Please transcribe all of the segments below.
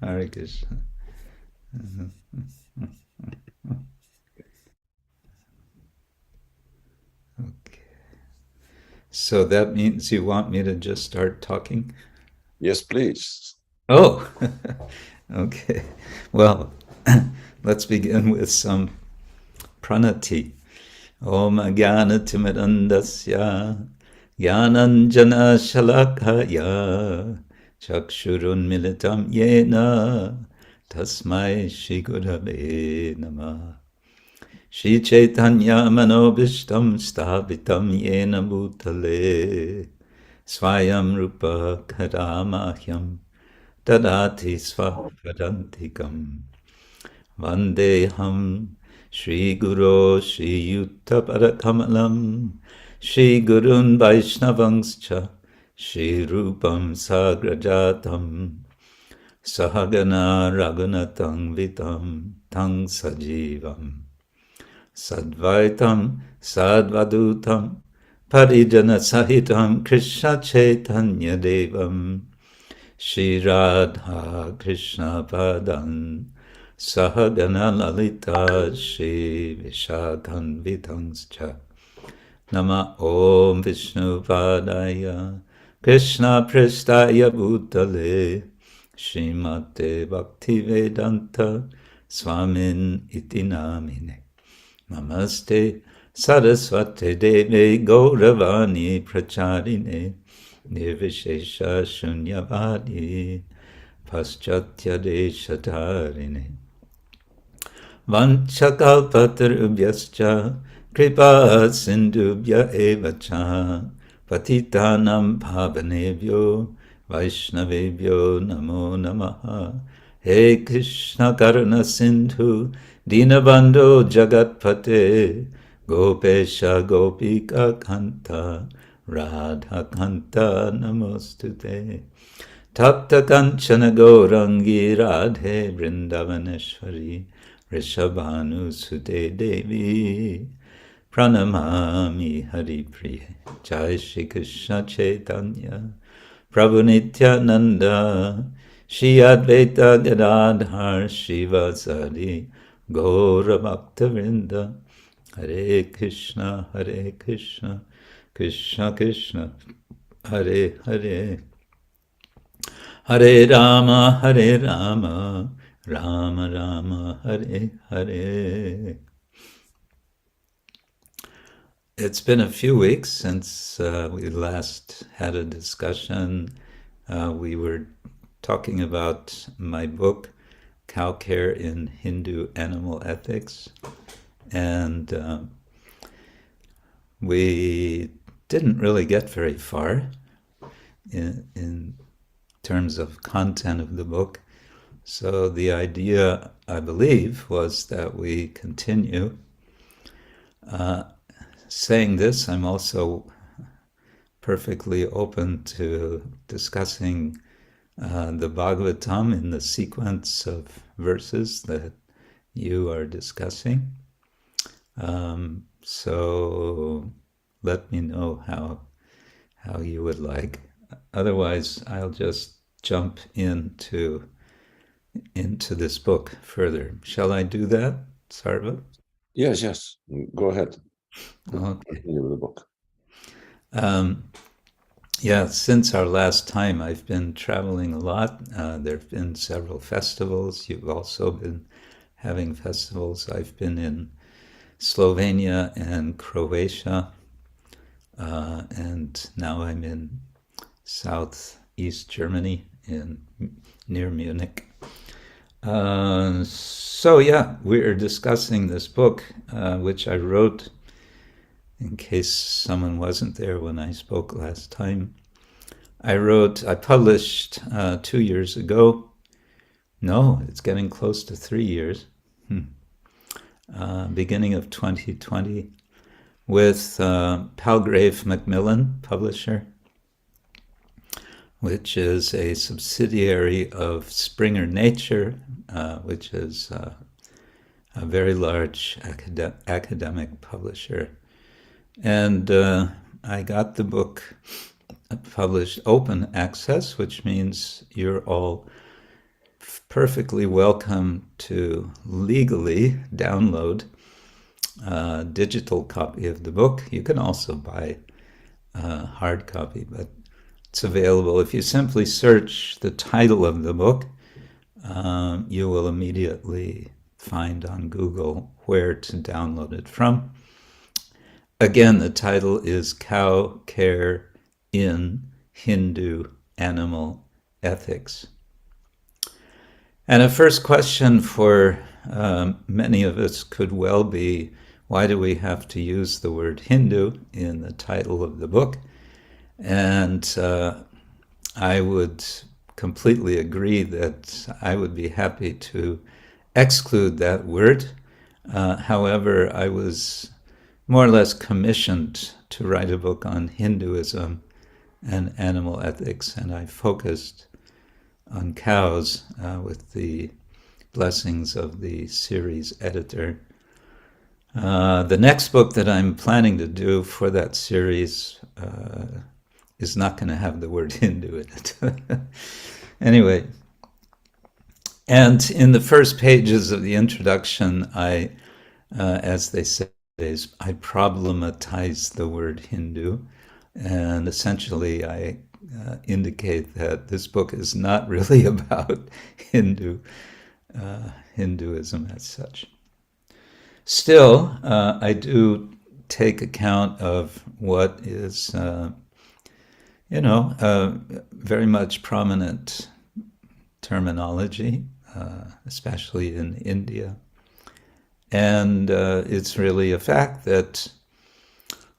Hare Krishna. Okay. So that means you want me to just start talking? Yes, please. Oh, okay. Well, let's begin with some pranati. Om Jnana Timirandasya Jnananjana Shalakaya Chakshurun Militam Yena Tasmai Shri Gurave Namah. Shri Chaitanya Manobishtam Sthapitam Yena Bhutale Swayam Rupa Karamahyam Tadati Svapadantikam Vandeham Shri Guru Shri Yuta Parakamalam Shri Gurun Vaishnavangscha Shri Rupam Sagrajatam Sahagana Raghunatang Vitam Tang Sajivam Sadvaitam Sadvadutam Parijana Sahitam Krishna Chaitanya Devam Shri Radha Krishna Padan Sahagana Lalita Shri Vishakhan Vitangscha Nama Om Vishnu Padaya Krishna Prestaya Bhutale Srimate Bhaktivedanta Swamin Iti Namine Namaste Saraswate Deve Gauravani Pracharine Nirvishesha Shunyavadi Paschatya Deshatarine Vanchakalpatarubhyascha Kripa Sindhubhya Evacha Patitanam Bhavanebhyo Vaishnavebhyo Namo Namaha He Krishna Karuna Sindhu Dinabandho Jagatpate Gopesha Gopika Kanta Radha Kanta Namostute Tapta Kanchana Gaurangi Radhe Vrindavaneshwari Rishabhanu Sute Devi Pranamami Hari Priye Jai Shri Krishna Chaitanya Prabhu Nityananda Shri Advaita Gadadhar Shivasadi Gaura Bhakta Vrinda Hare Krishna Krishna Krishna Hare Hare Hare Rama, Rama Rama, Hare Hare. It's been a few weeks since we last had a discussion. We were talking about my book, Cow Care in Hindu Animal Ethics, and we didn't really get very far in terms of content of the book. So the idea, I believe, was that we continue. Saying this, I'm also perfectly open to discussing the Bhagavatam in the sequence of verses that you are discussing. So let me know how you would like. Otherwise, I'll just jump into this book further. Shall I do that, Sarva? Yes. Go ahead. Okay. Continue with the book. Yeah, since our last time, I've been traveling a lot. There have been several festivals. You've also been having festivals. I've been in Slovenia and Croatia, and now I'm in southeast Germany, near Munich. So yeah, we're discussing this book, which I wrote in case someone wasn't there when I spoke last time. I published 2 years ago. No, it's getting close to 3 years. Beginning of 2020 with Palgrave Macmillan, publisher, which is a subsidiary of Springer Nature, which is a very large academic publisher. And I got the book published open access, which means you're all perfectly welcome to legally download a digital copy of the book. You can also buy a hard copy, but it's available. If you simply search the title of the book, you will immediately find on Google where to download it from. Again, the title is Cow Care in Hindu Animal Ethics. And a first question for many of us could well be, why do we have to use the word Hindu in the title of the book? And I would completely agree that I would be happy to exclude that word. However, I was more or less commissioned to write a book on Hinduism and animal ethics, and I focused on cows with the blessings of the series editor. The next book that I'm planning to do for that series is not going to have the word Hindu in it. Anyway, and in the first pages of the introduction, I, as they say, I problematize the word Hindu, and essentially I indicate that this book is not really about Hinduism as such. Still, I do take account of what is, very much prominent terminology, especially in India. And it's really a fact that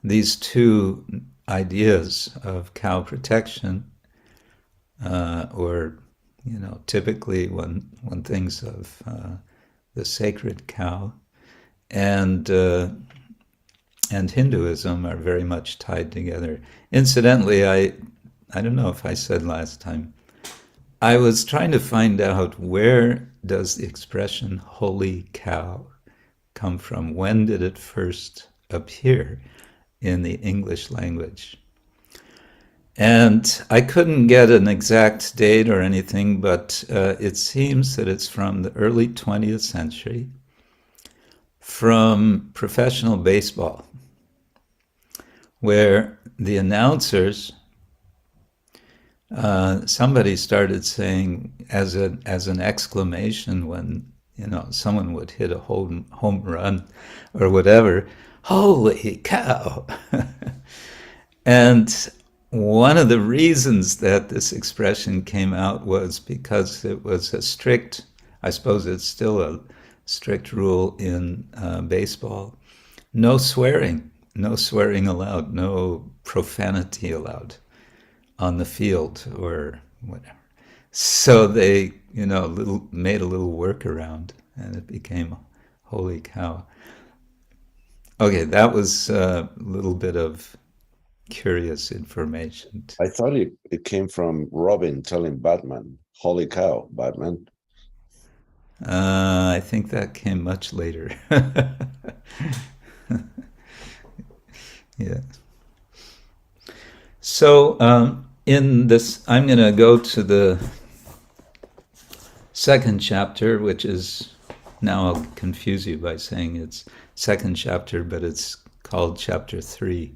these two ideas of cow protection, or typically one thinks of the sacred cow, and Hinduism are very much tied together. Incidentally, I don't know if I said last time, I was trying to find out, where does the expression holy cow come from? When did it first appear in the English language? And I couldn't get an exact date or anything, but it seems that it's from the early 20th century, from professional baseball, where the announcers, somebody started saying as an exclamation when someone would hit a home run or whatever, "Holy cow!" And one of the reasons that this expression came out was because it was a strict, I suppose it's still a strict rule in baseball, no swearing allowed, no profanity allowed on the field or whatever. So they, made a little workaround, and it became holy cow. Okay, that was a little bit of curious information. I thought it came from Robin telling Batman, "Holy cow, Batman." I think that came much later. Yeah. So in this, I'm going to go to the second chapter, which is, now I'll confuse you by saying it's second chapter, but it's called chapter 3.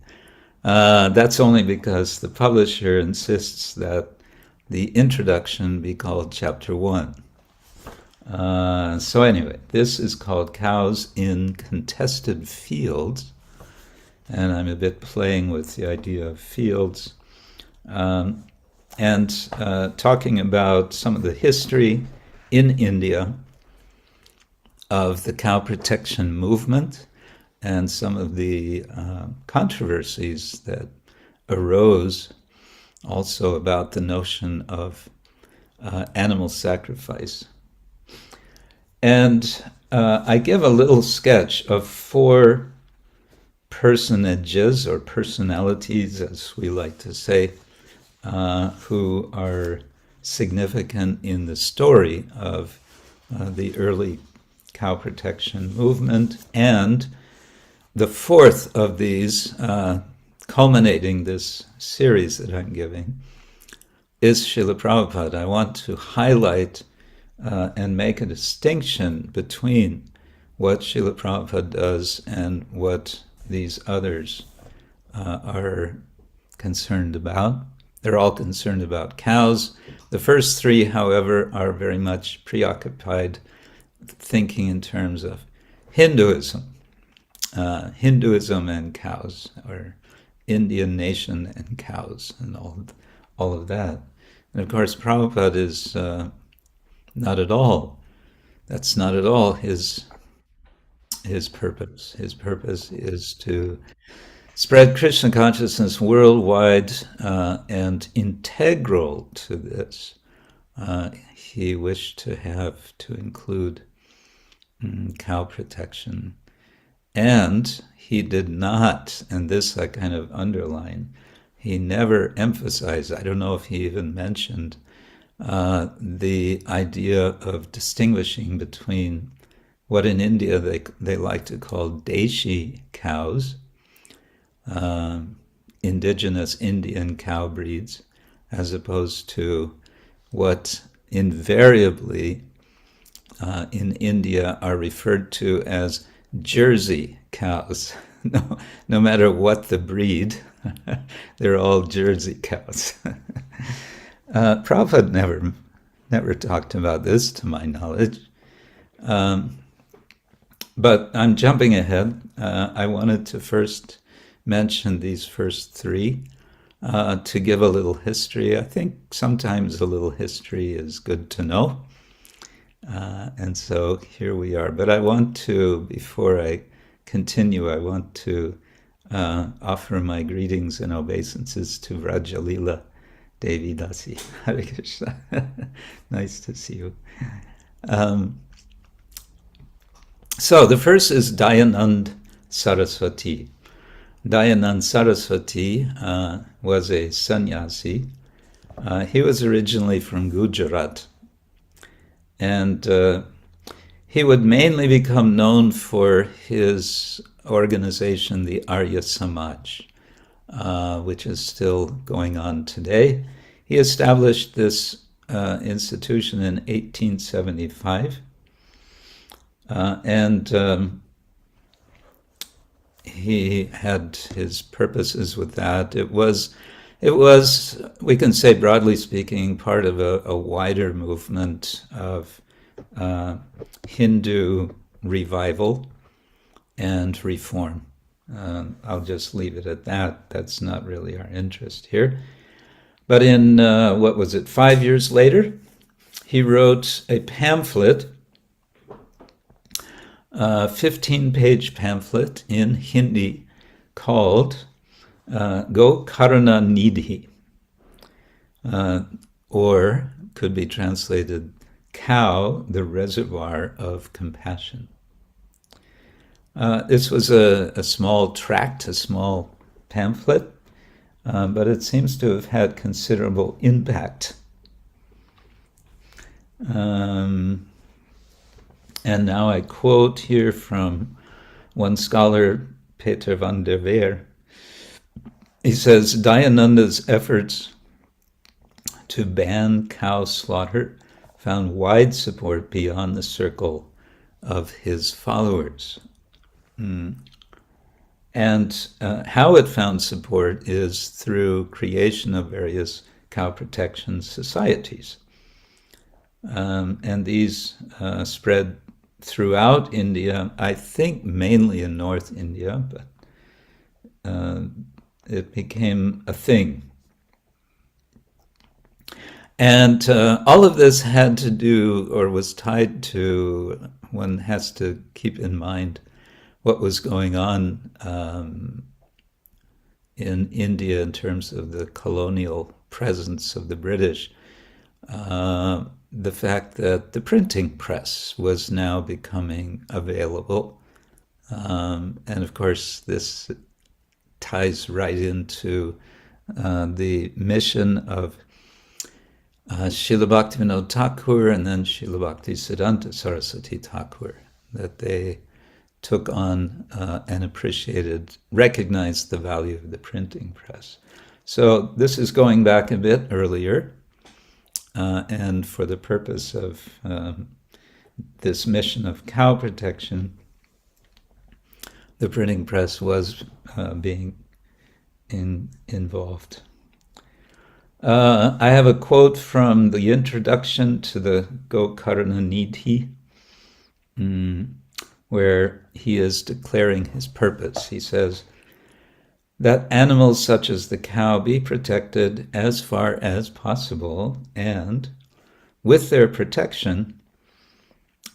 That's only because the publisher insists that the introduction be called chapter 1. So anyway, this is called Cows in Contested Fields, and I'm a bit playing with the idea of fields, and talking about some of the history in India of the cow protection movement and some of the controversies that arose also about the notion of animal sacrifice. And I give a little sketch of 4 personages, or personalities, as we like to say, who are significant in the story of the early cow protection movement. And the 4th of these, culminating this series that I'm giving, is Srila Prabhupada. I want to highlight and make a distinction between what Srila Prabhupada does and what these others are concerned about. They're all concerned about cows. The first three, however, are very much preoccupied thinking in terms of Hinduism, Hinduism and cows, or Indian nation and cows, and all of that. And of course, Prabhupada is not at all. That's not at all his purpose. His purpose is to spread Krishna consciousness worldwide, and integral to this, he wished to include cow protection. And he did not, and this I kind of underline, he never emphasized, I don't know if he even mentioned, the idea of distinguishing between what in India they like to call Deshi cows, indigenous Indian cow breeds, as opposed to what invariably in India are referred to as Jersey cows. No matter what the breed, they're all Jersey cows. Prabhupada never talked about this, to my knowledge. But I'm jumping ahead. I wanted to first mention these first three to give a little history. I think sometimes a little history is good to know. And so here we are. But I want to, before I continue, I want to offer my greetings and obeisances to Vrajalila Devi Dasi. Hare Krishna. Nice to see you. So the first is Dayanand Saraswati. Dayanand Saraswati was a sannyasi. He was originally from Gujarat. And he would mainly become known for his organization, the Arya Samaj, which is still going on today. He established this institution in 1875. And he had his purposes with that. It was, we can say broadly speaking, part of a wider movement of Hindu revival and reform. I'll just leave it at that. That's not really our interest here. But in, 5 years later, he wrote a pamphlet, 15-page pamphlet in Hindi called Go Karuna Nidhi, or could be translated Cow, the Reservoir of Compassion. This was a small tract, a small pamphlet, but it seems to have had considerable impact. And now I quote here from one scholar, Peter van der Veer. He says, Dayananda's efforts to ban cow slaughter found wide support beyond the circle of his followers. And how it found support is through creation of various cow protection societies. And these spread throughout India, I think mainly in North India, but it became a thing. And all of this had to do, or was tied to, one has to keep in mind what was going on in India in terms of the colonial presence of the British. The fact that the printing press was now becoming available. And of course, this ties right into the mission of Srila Bhaktivinoda Thakur and then Srila Bhaktisiddhanta Saraswati Thakur, that they took on and recognized the value of the printing press. So this is going back a bit earlier. and for the purpose of this mission of cow protection, the printing press was being involved. I have a quote from the introduction to the Gokarna-Nidhi, where he is declaring his purpose. He says, that animals such as the cow be protected as far as possible, and with their protection,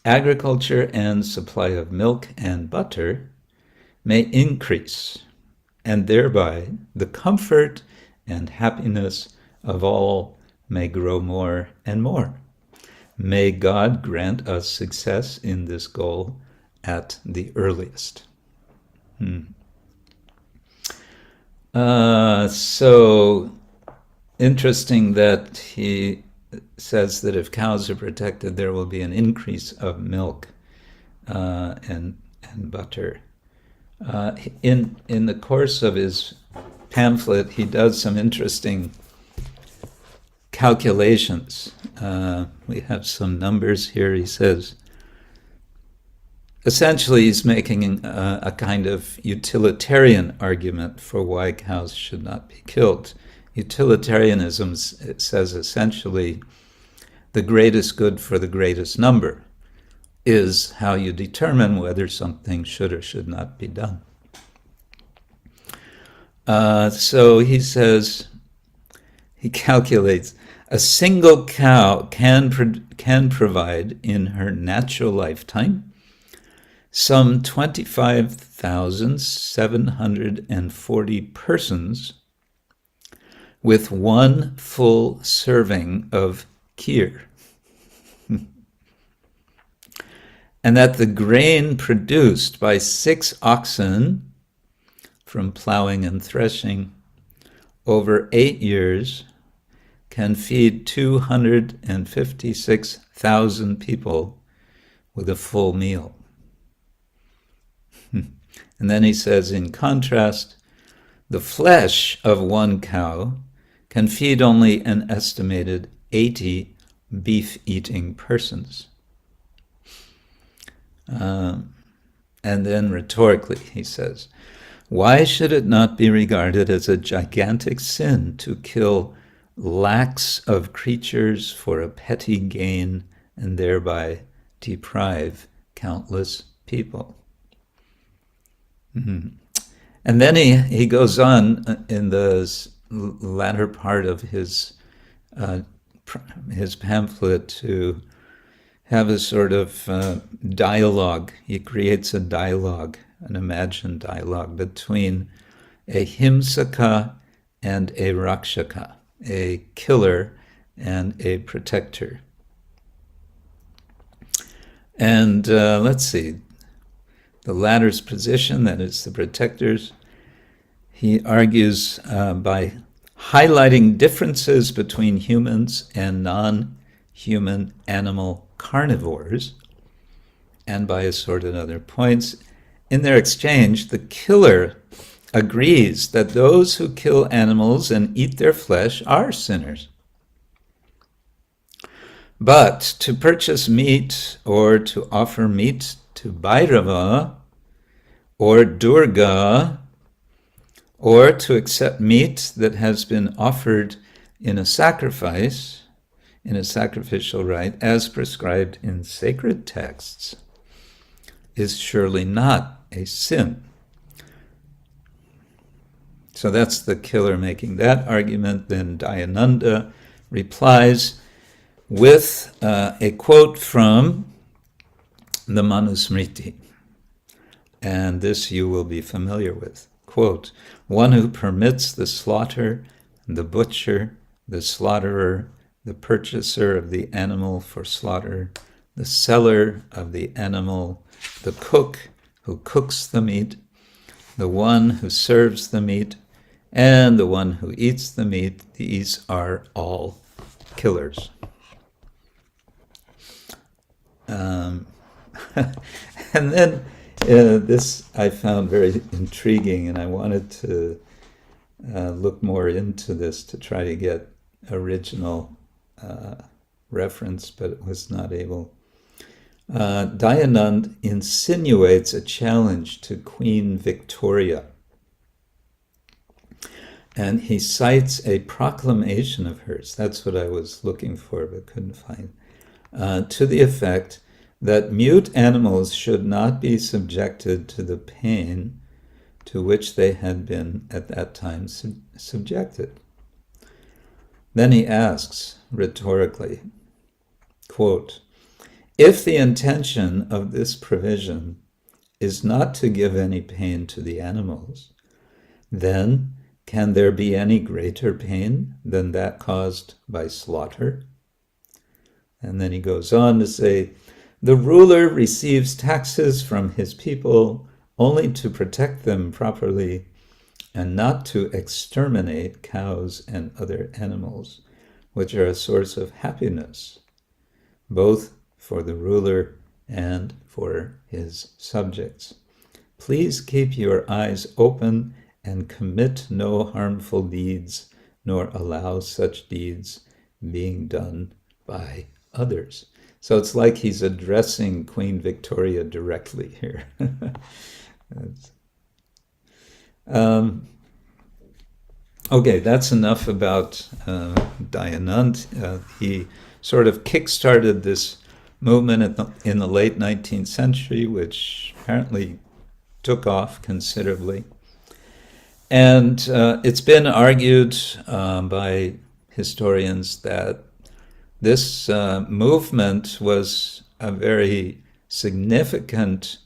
agriculture and supply of milk and butter may increase, and thereby the comfort and happiness of all may grow more and more. May God grant us success in this goal at the earliest. So interesting that he says that if cows are protected, there will be an increase of milk and butter. In the course of his pamphlet, he does some interesting calculations. We have some numbers here. He says, essentially, he's making a kind of utilitarian argument for why cows should not be killed. Utilitarianism says essentially the greatest good for the greatest number is how you determine whether something should or should not be done. So he says, he calculates, a single cow can provide in her natural lifetime some 25,740 persons with one full serving of kheer. And that the grain produced by 6 oxen from plowing and threshing over 8 years can feed 256,000 people with a full meal. And then he says, in contrast, the flesh of one cow can feed only an estimated 80 beef-eating persons. And then rhetorically, he says, why should it not be regarded as a gigantic sin to kill lakhs of creatures for a petty gain and thereby deprive countless people? And then he goes on in the latter part of his pamphlet to have a sort of dialogue. He creates a dialogue, an imagined dialogue between a himsaka and a rakshaka, a killer and a protector. And let's see, the latter's position, that is the protector's, he argues by highlighting differences between humans and non-human animal carnivores, and by assorted other points. In their exchange, the killer agrees that those who kill animals and eat their flesh are sinners. But to purchase meat or to offer meat to Bhairava or Durga, or to accept meat that has been offered in a sacrifice, in a sacrificial rite, as prescribed in sacred texts, is surely not a sin. So that's the killer making that argument. Then Dayananda replies with a quote from the Manusmriti. And this you will be familiar with. Quote, one who permits the slaughter, the butcher, the slaughterer, the purchaser of the animal for slaughter, the seller of the animal, the cook who cooks the meat, the one who serves the meat, and the one who eats the meat, these are all killers. And then this I found very intriguing, and I wanted to look more into this to try to get original reference, but was not able. Dayanand insinuates a challenge to Queen Victoria. And he cites a proclamation of hers. That's what I was looking for, but couldn't find. To the effect that mute animals should not be subjected to the pain to which they had been at that time subjected. Then he asks, rhetorically, quote, if the intention of this provision is not to give any pain to the animals, then can there be any greater pain than that caused by slaughter? And then he goes on to say, the ruler receives taxes from his people only to protect them properly and not to exterminate cows and other animals, which are a source of happiness, both for the ruler and for his subjects. Please keep your eyes open and commit no harmful deeds, nor allow such deeds being done by others. So it's like he's addressing Queen Victoria directly here. Okay, that's enough about Dayanand. He sort of kick-started this movement in the late 19th century, which apparently took off considerably. And it's been argued by historians that this movement was a very significant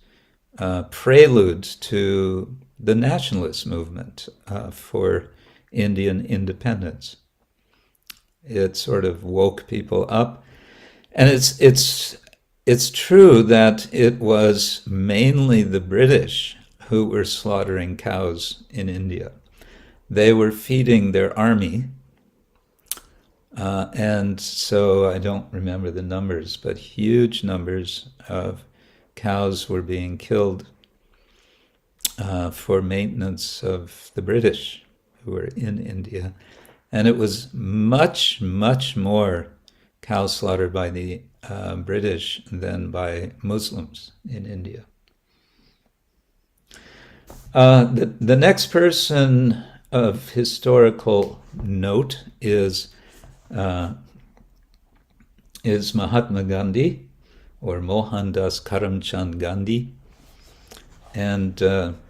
prelude to the nationalist movement for Indian independence. It sort of woke people up. And it's true that it was mainly the British who were slaughtering cows in India. They were feeding their army. And so I don't remember the numbers, but huge numbers of cows were being killed for maintenance of the British who were in India. And it was much, much more cow slaughter by the British than by Muslims in India. The next person of historical note is Mahatma Gandhi, or Mohandas Karamchand Gandhi. And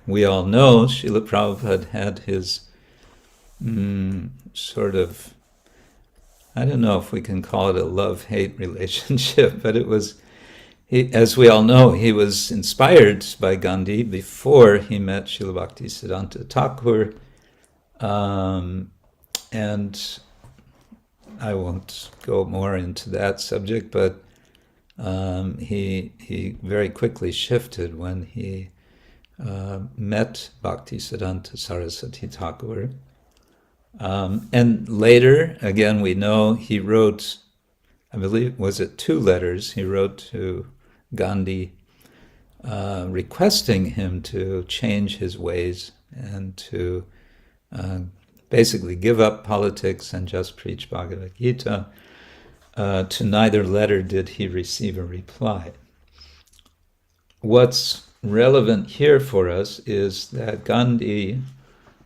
we all know Srila Prabhupada had his sort of, I don't know if we can call it a love-hate relationship, but it was, as we all know, he was inspired by Gandhi before he met Srila Bhaktisiddhanta Thakur. And I won't go more into that subject, but he very quickly shifted when he met Bhaktisiddhanta Saraswati Thakur. And later, again, we know he wrote, I believe, was it 2 letters he wrote to Gandhi requesting him to change his ways and to basically give up politics and just preach Bhagavad Gita. To neither letter did he receive a reply. What's relevant here for us is that Gandhi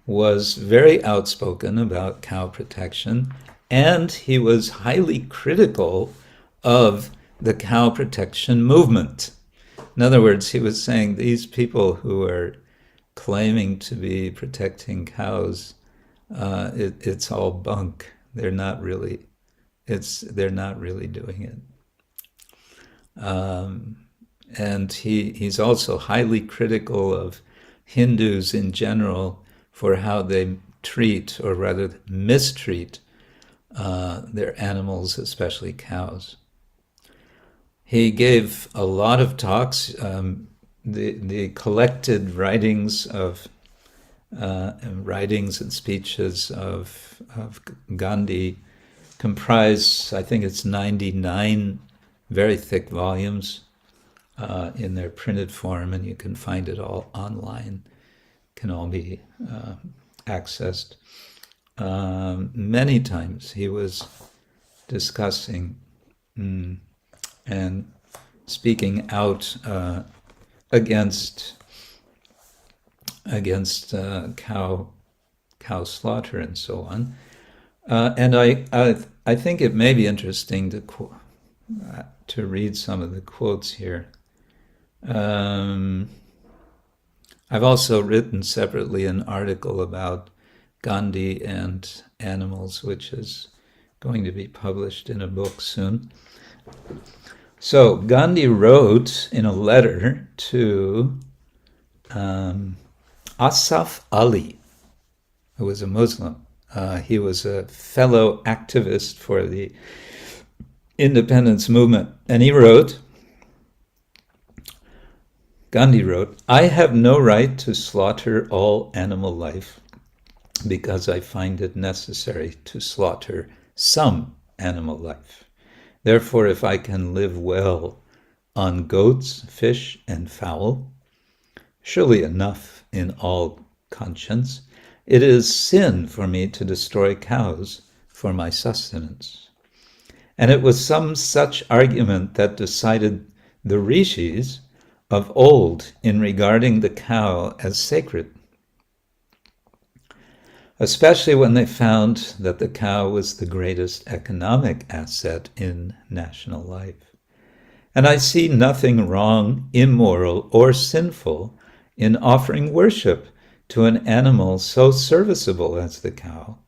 was very outspoken about cow protection, and he was highly critical of the cow protection movement. In other words, he was saying these people who are claiming to be protecting cows, it's all bunk. They're not really doing it. And he's also highly critical of Hindus in general for how they treat, or rather mistreat, their animals, especially cows. He gave a lot of talks. The collected writings and speeches of Gandhi comprise, I think it's 99 very thick volumes in their printed form, and you can find it all online. Can all be accessed. Many times he was discussing and speaking out against cow slaughter and so on. And I think it may be interesting to read some of the quotes here. I've also written separately an article about Gandhi and animals, which is going to be published in a book soon. So Gandhi wrote in a letter to Asaf Ali, who was a Muslim. He was a fellow activist for the independence movement. And Gandhi wrote, "I have no right to slaughter all animal life because I find it necessary to slaughter some animal life. Therefore, if I can live well on goats, fish, and fowl, surely enough in all conscience, it is sin for me to destroy cows for my sustenance." And it was some such argument that decided the rishis of old in regarding the cow as sacred, especially when they found that the cow was the greatest economic asset in national life. And I see nothing wrong, immoral, or sinful in offering worship to an animal so serviceable as the cow,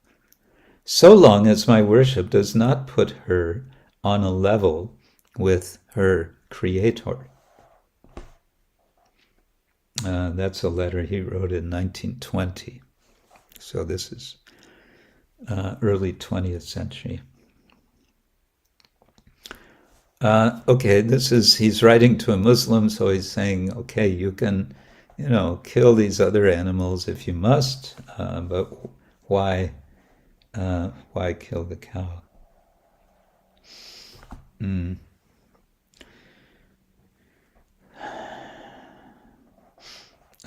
so long as my worship does not put her on a level with her creator. That's a letter he wrote in 1920. So this is early 20th century. Okay, he's writing to a Muslim, so he's saying, okay, you can, kill these other animals if you must, but why kill the cow?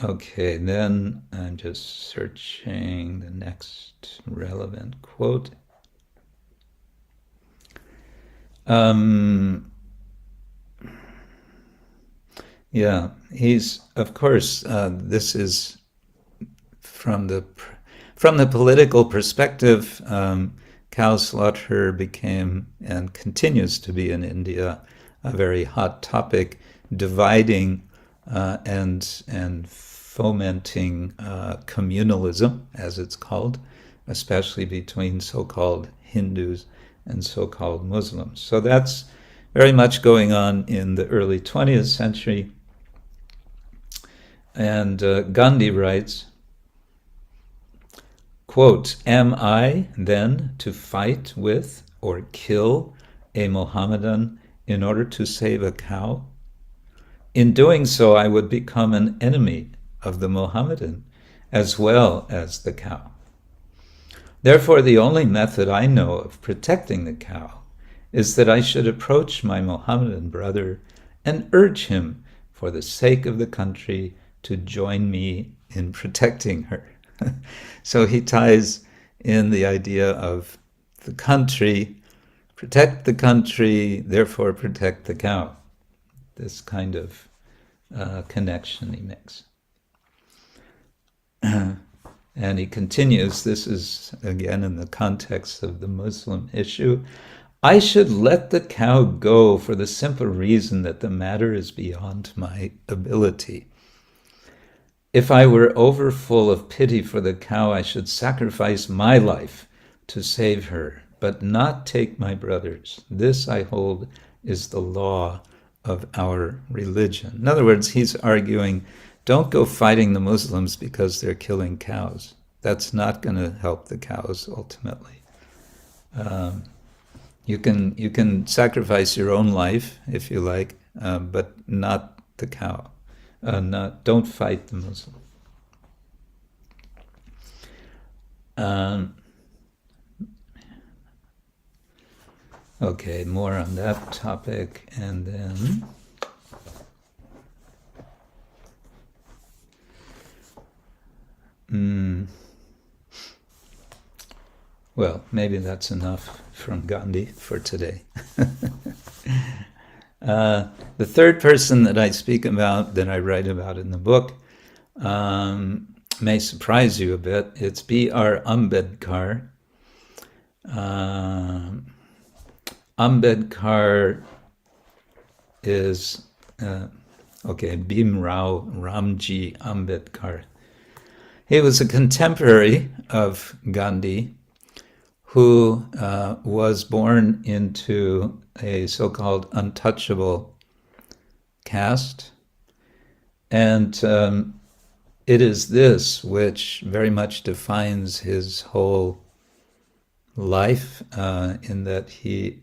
Okay, then I'm just searching the next relevant quote. Yeah, he's, of course, this is from the political perspective. Cow slaughter became and continues to be in India a very hot topic, dividing and fomenting communalism, as it's called, especially between so-called Hindus and so-called Muslims. So that's very much going on in the early 20th century. And Gandhi writes, quote, "Am I then to fight with or kill a Mohammedan in order to save a cow? In doing so, I would become an enemy of the Mohammedan as well as the cow. Therefore, the only method I know of protecting the cow is that I should approach my Mohammedan brother and urge him, for the sake of the country, to join me in protecting her." So he ties in the idea of the country, protect the country, therefore protect the cow. This kind of connection he makes. And he continues, this is again in the context of the Muslim issue, "I should let the cow go for the simple reason that the matter is beyond my ability. If I were overfull of pity for the cow, I should sacrifice my life to save her, but not take my brother's. This, I hold, is the law of our religion." In other words, he's arguing, don't go fighting the Muslims because they're killing cows. That's not going to help the cows ultimately. You can sacrifice your own life if you like, but not the cow. Don't fight the Muslim. Okay, more on that topic, and then well, maybe that's enough from Gandhi for today. The third person that I speak about, that I write about in the book, may surprise you a bit. It's B.R. Ambedkar. Ambedkar is, Bhimrao Ramji Ambedkar. He was a contemporary of Gandhi who was born into a so-called untouchable caste. And it is this which very much defines his whole life, in that he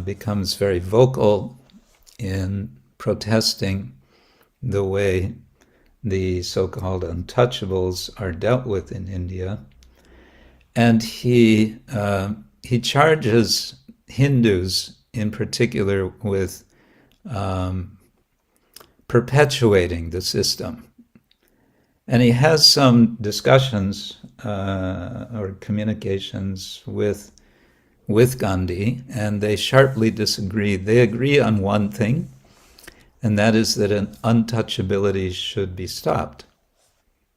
becomes very vocal in protesting the way the so-called untouchables are dealt with in India. And he charges Hindus in particular with perpetuating the system. And he has some discussions or communications with Gandhi, and they sharply disagree. They agree on one thing, and that is that an untouchability should be stopped.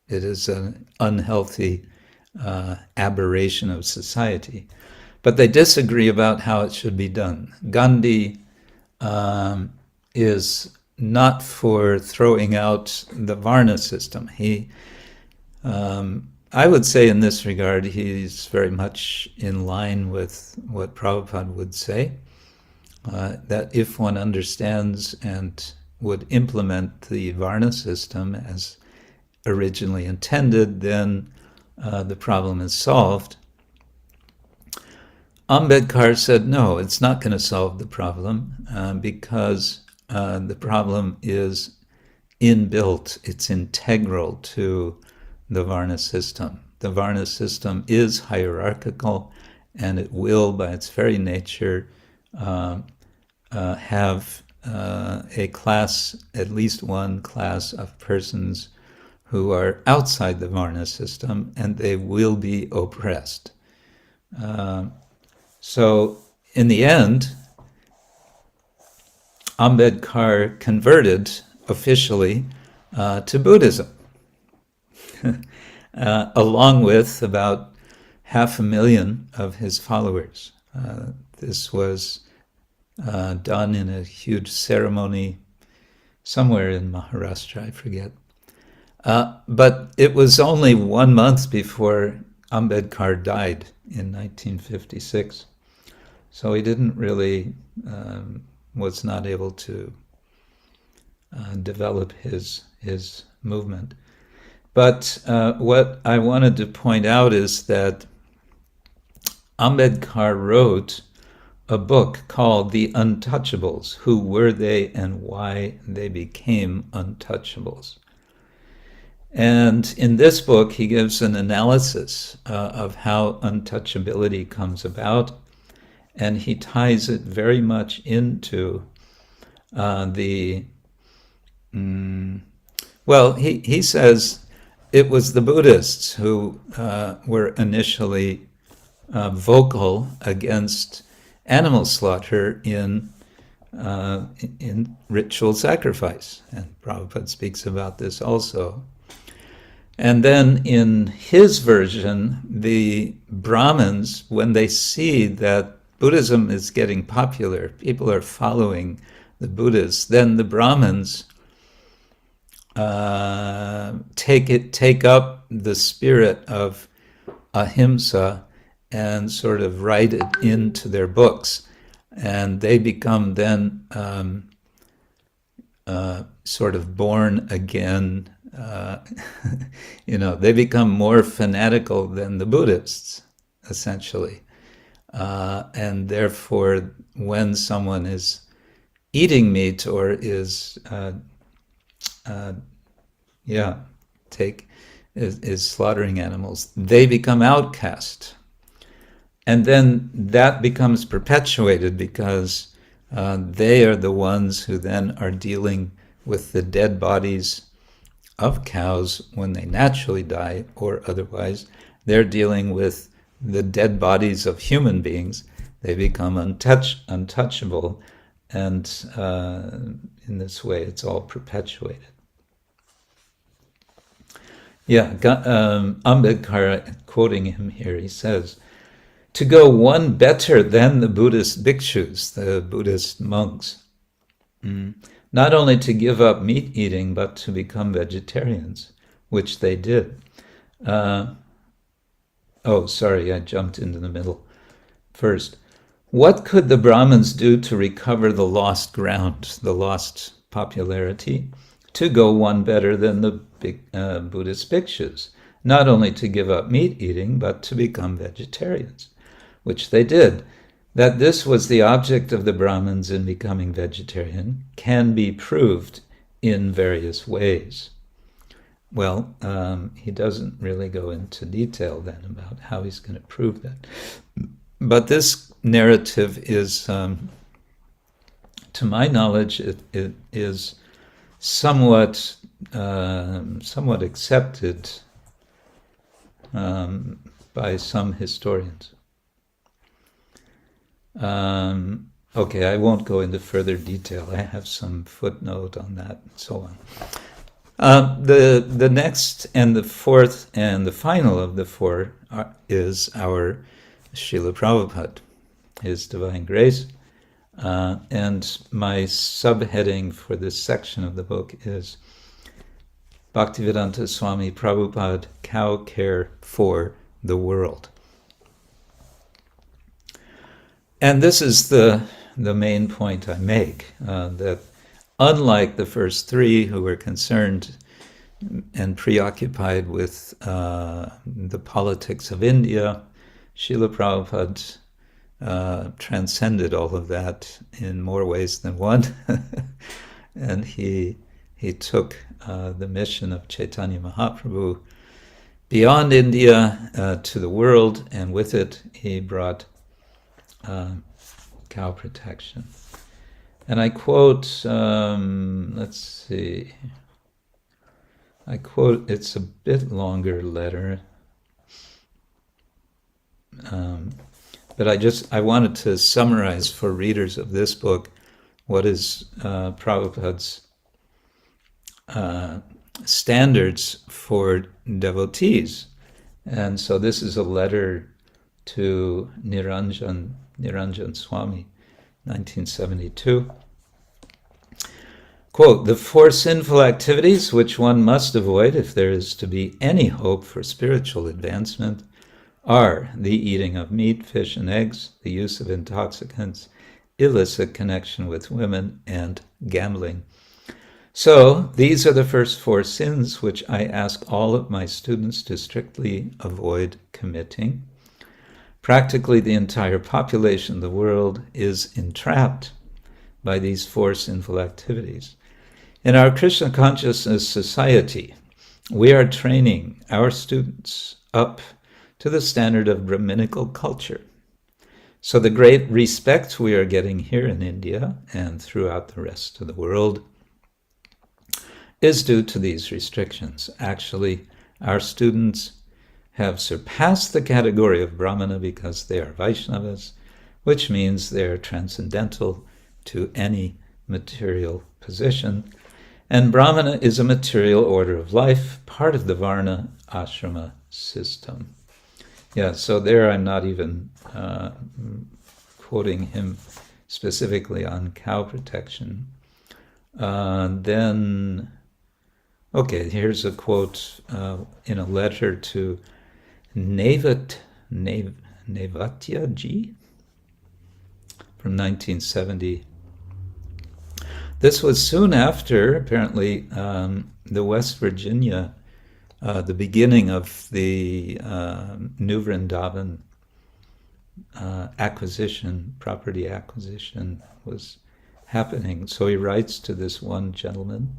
It is an unhealthy aberration of society. But they disagree about how it should be done. Gandhi is not for throwing out the Varna system. I would say in this regard, he's very much in line with what Prabhupada would say, that if one understands and would implement the Varna system as originally intended, then the problem is solved. Ambedkar said, no, it's not going to solve the problem because the problem is inbuilt. It's integral to the Varna system. The Varna system is hierarchical, and it will, by its very nature, have a class, at least one class of persons who are outside the Varna system, and they will be oppressed. So, in the end, Ambedkar converted officially to Buddhism, along with about 500,000 of his followers. This was done in a huge ceremony somewhere in Maharashtra, I forget. But it was only 1 month before Ambedkar died in 1956. So he didn't really, was not able to develop his movement. But what I wanted to point out is that Ambedkar wrote a book called The Untouchables. Who were they and why they became untouchables? And in this book, he gives an analysis of how untouchability comes about, and he ties it very much into he says it was the Buddhists who were initially vocal against animal slaughter in ritual sacrifice, and Prabhupada speaks about this also. And then in his version, the Brahmins, when they see that Buddhism is getting popular, people are following the Buddhists, then the Brahmins take up the spirit of ahimsa and sort of write it into their books, and they become then sort of born again. They become more fanatical than the Buddhists, essentially. And therefore, when someone is eating meat or is slaughtering animals, they become outcast. And then that becomes perpetuated because they are the ones who then are dealing with the dead bodies of cows when they naturally die, or otherwise they're dealing with the dead bodies of human beings. They become untouchable, And in this way, it's all perpetuated. Yeah, Ambedkar, quoting him here, he says, to go one better than the Buddhist bhikshus, the Buddhist monks, not only to give up meat eating, but to become vegetarians, which they did. Sorry, I jumped into the middle. First, what could the Brahmins do to recover the lost ground, the lost popularity? To go one better than the Buddhist bhikshus, not only to give up meat eating, but to become vegetarians, which they did. That this was the object of the Brahmins in becoming vegetarian can be proved in various ways. Well, he doesn't really go into detail then about how he's going to prove that. But this narrative is, to my knowledge, it is somewhat accepted by some historians. Okay, I won't go into further detail. I have some footnote on that and so on. The next and the fourth and the final of the four is our Srila Prabhupada, His Divine Grace. And my subheading for this section of the book is Bhaktivedanta Swami Prabhupada, Cow Care for the World. And this is the main point I make, that unlike the first three who were concerned and preoccupied with the politics of India, Srila Prabhupada transcended all of that in more ways than one. And he took the mission of Chaitanya Mahaprabhu beyond India to the world, and with it he brought cow protection. And I quote, it's a bit longer letter, but I wanted to summarize for readers of this book what is Prabhupada's standards for devotees. And so this is a letter to Niranjan Swami, 1972. Quote, the four sinful activities which one must avoid if there is to be any hope for spiritual advancement are the eating of meat, fish, and eggs, the use of intoxicants, illicit connection with women, and gambling. So these are the first four sins which I ask all of my students to strictly avoid committing. Practically the entire population of the world is entrapped by these four sinful activities. In our Krishna consciousness society, we are training our students up to the standard of Brahminical culture. So the great respect we are getting here in India and throughout the rest of the world is due to these restrictions. Actually, our students have surpassed the category of Brahmana because they are Vaishnavas, which means they are transcendental to any material position. And Brahmana is a material order of life, part of the Varna ashrama system. Yeah, so there I'm not even quoting him specifically on cow protection. Here's a quote in a letter to Nevatya Ji from 1970. This was soon after, apparently, the West Virginia, the beginning of the New Vrindavan property acquisition was happening. So he writes to this one gentleman,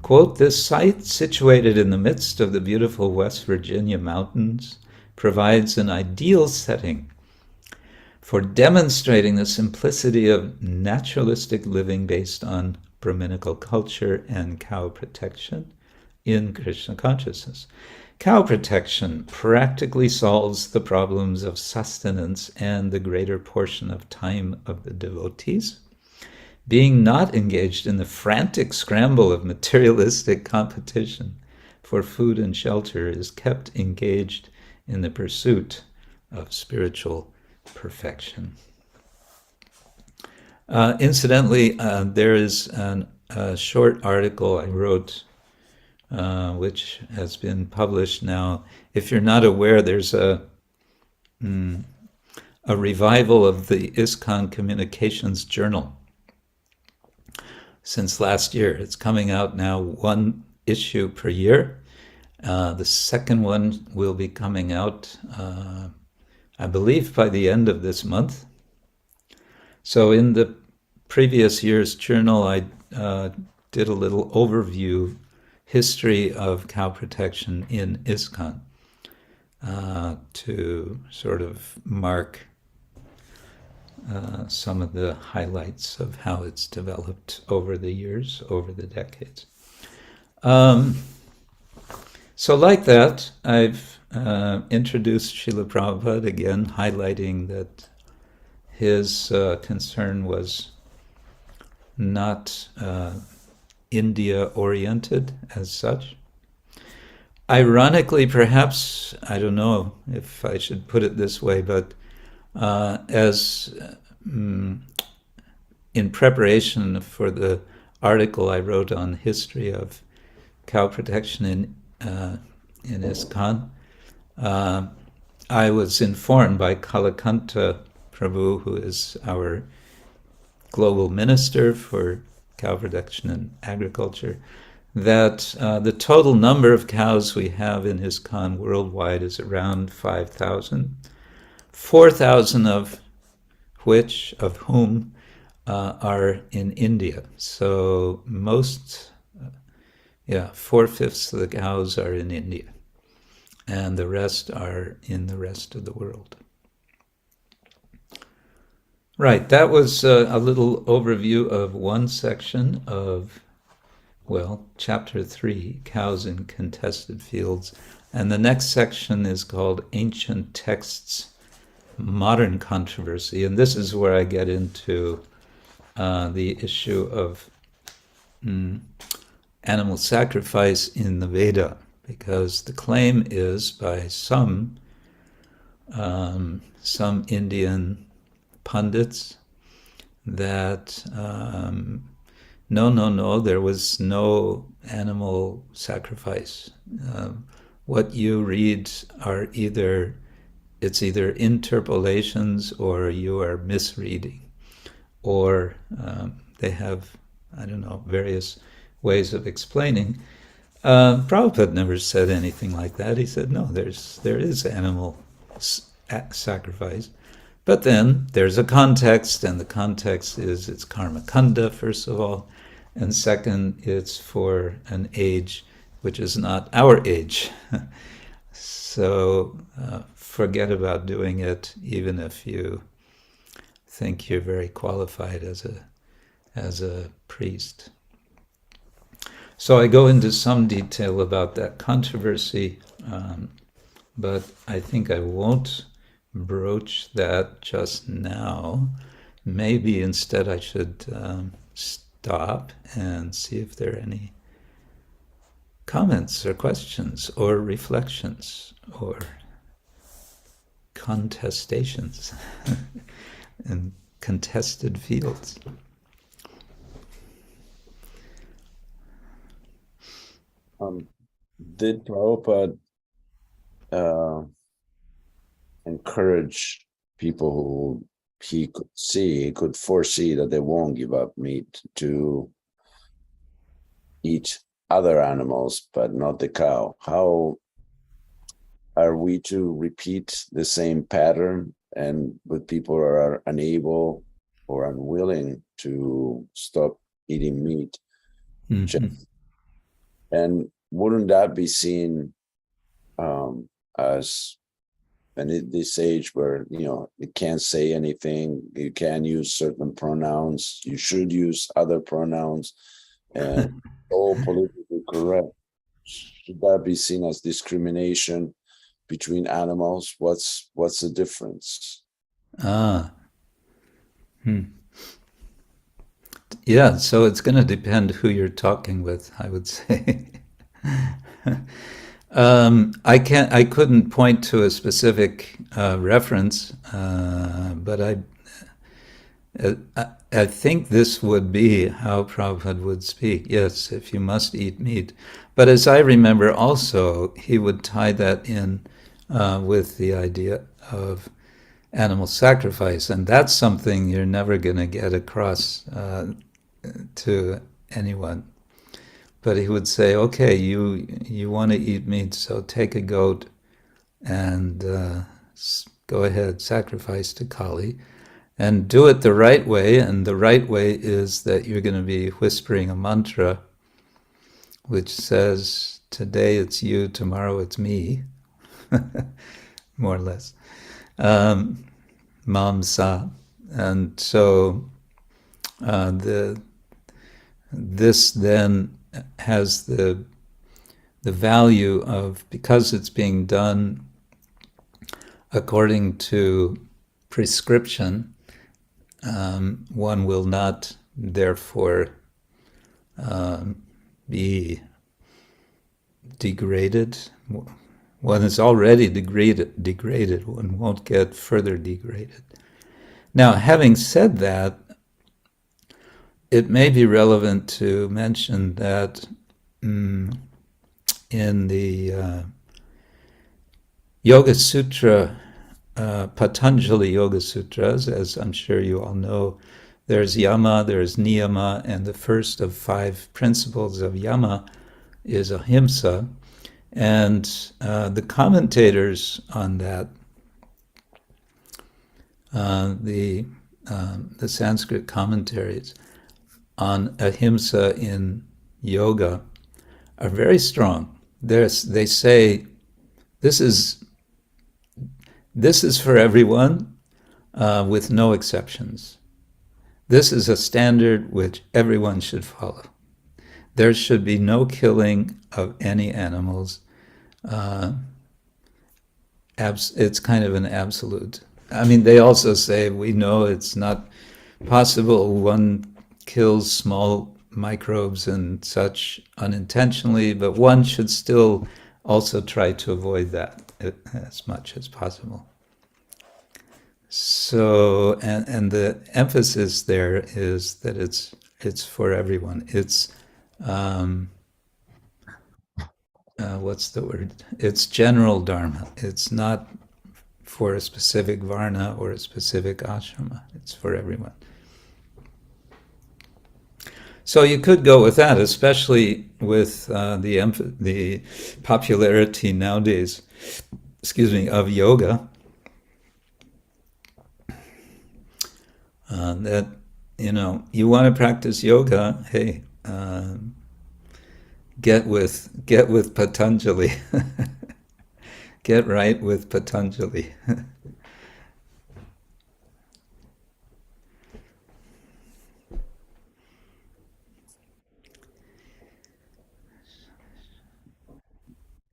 quote, this site, situated in the midst of the beautiful West Virginia mountains, provides an ideal setting for demonstrating the simplicity of naturalistic living based on Brahminical culture and cow protection in Krishna consciousness. Cow protection practically solves the problems of sustenance and the greater portion of time of the devotees. being not engaged in the frantic scramble of materialistic competition for food and shelter, is kept engaged in the pursuit of spiritual perfection. Incidentally, there is a short article I wrote, which has been published now. If you're not aware, there's a revival of the ISKCON Communications Journal since last year. It's coming out now, one issue per year. The second one will be coming out, I believe, by the end of this month. So in the previous year's journal, I did a little overview history of cow protection in ISKCON to sort of mark some of the highlights of how it's developed over the years, over the decades. So like that, I've introduced Srila Prabhupada again, highlighting that his concern was not India-oriented as such. Ironically, perhaps, I don't know if I should put it this way, but as in preparation for the article I wrote on history of cow protection in ISKCON, I was informed by Kalakanta Prabhu, who is our global minister for cow production and agriculture, that the total number of cows we have in ISKCON worldwide is around 5,000, 4,000 of whom are in India. So most, 4/5 of the cows are in India, and the rest are in the rest of the world. Right, that was a little overview of one section of, Chapter 3, Cows in Contested Fields. And the next section is called Ancient Texts, Modern Controversy. And this is where I get into the issue of animal sacrifice in the Veda, because the claim is by some Indian pundits that no, there was no animal sacrifice. What you read are either interpolations or you are misreading, or they have, various ways of explaining. Prabhupada never said anything like that. He said, no, there is animal sacrifice. But then there's a context, and the context is it's karma kanda, first of all, and second, it's for an age which is not our age. So forget about doing it, even if you think you're very qualified as a priest. So I go into some detail about that controversy, but I think I won't broach that just now. Maybe instead I should stop and see if there are any comments or questions or reflections or contestations in contested fields. Did Prabhupada encourage people who he could foresee that they won't give up meat to eat other animals, but not the cow? How are we to repeat the same pattern and with people who are unable or unwilling to stop eating meat? Mm-hmm. And wouldn't that be seen as, and at this age where you can't say anything, you can use certain pronouns, you should use other pronouns, and all politically correct, should that be seen as discrimination between animals? What's the difference? Yeah, so it's going to depend who you're talking with, I would say. I couldn't point to a specific reference, but I think this would be how Prabhupada would speak. Yes, if you must eat meat. But as I remember also, he would tie that in with the idea of animal sacrifice. And that's something you're never going to get across to anyone. But he would say, okay, you want to eat meat, so take a goat and go ahead, sacrifice to Kali. And do it the right way, and the right way is that you're going to be whispering a mantra which says, today it's you, tomorrow it's me, more or less. Mamsa. And so this then has the value of, because it's being done according to prescription, one will not therefore be degraded. One is already degraded. One won't get further degraded. Now, having said that, it may be relevant to mention that in the Yoga Sutra, Patanjali Yoga Sutras, as I'm sure you all know, there's yama, there's niyama, and the first of 5 principles of yama is ahimsa. And the commentators on that, the Sanskrit commentaries on ahimsa in yoga are very strong. They say this is for everyone, with no exceptions. This is a standard which everyone should follow. There should be no killing of any animals. It's kind of an absolute. I mean, they also say, we know it's not possible. One kills small microbes and such unintentionally, but one should still also try to avoid that as much as possible. So, and the emphasis there is that it's for everyone. It's what's the word? It's general dharma. It's not for a specific varna or a specific ashrama. It's for everyone. So you could go with that, especially with the popularity nowadays, of yoga. That, you want to practice yoga, hey, get with Patanjali. Get right with Patanjali.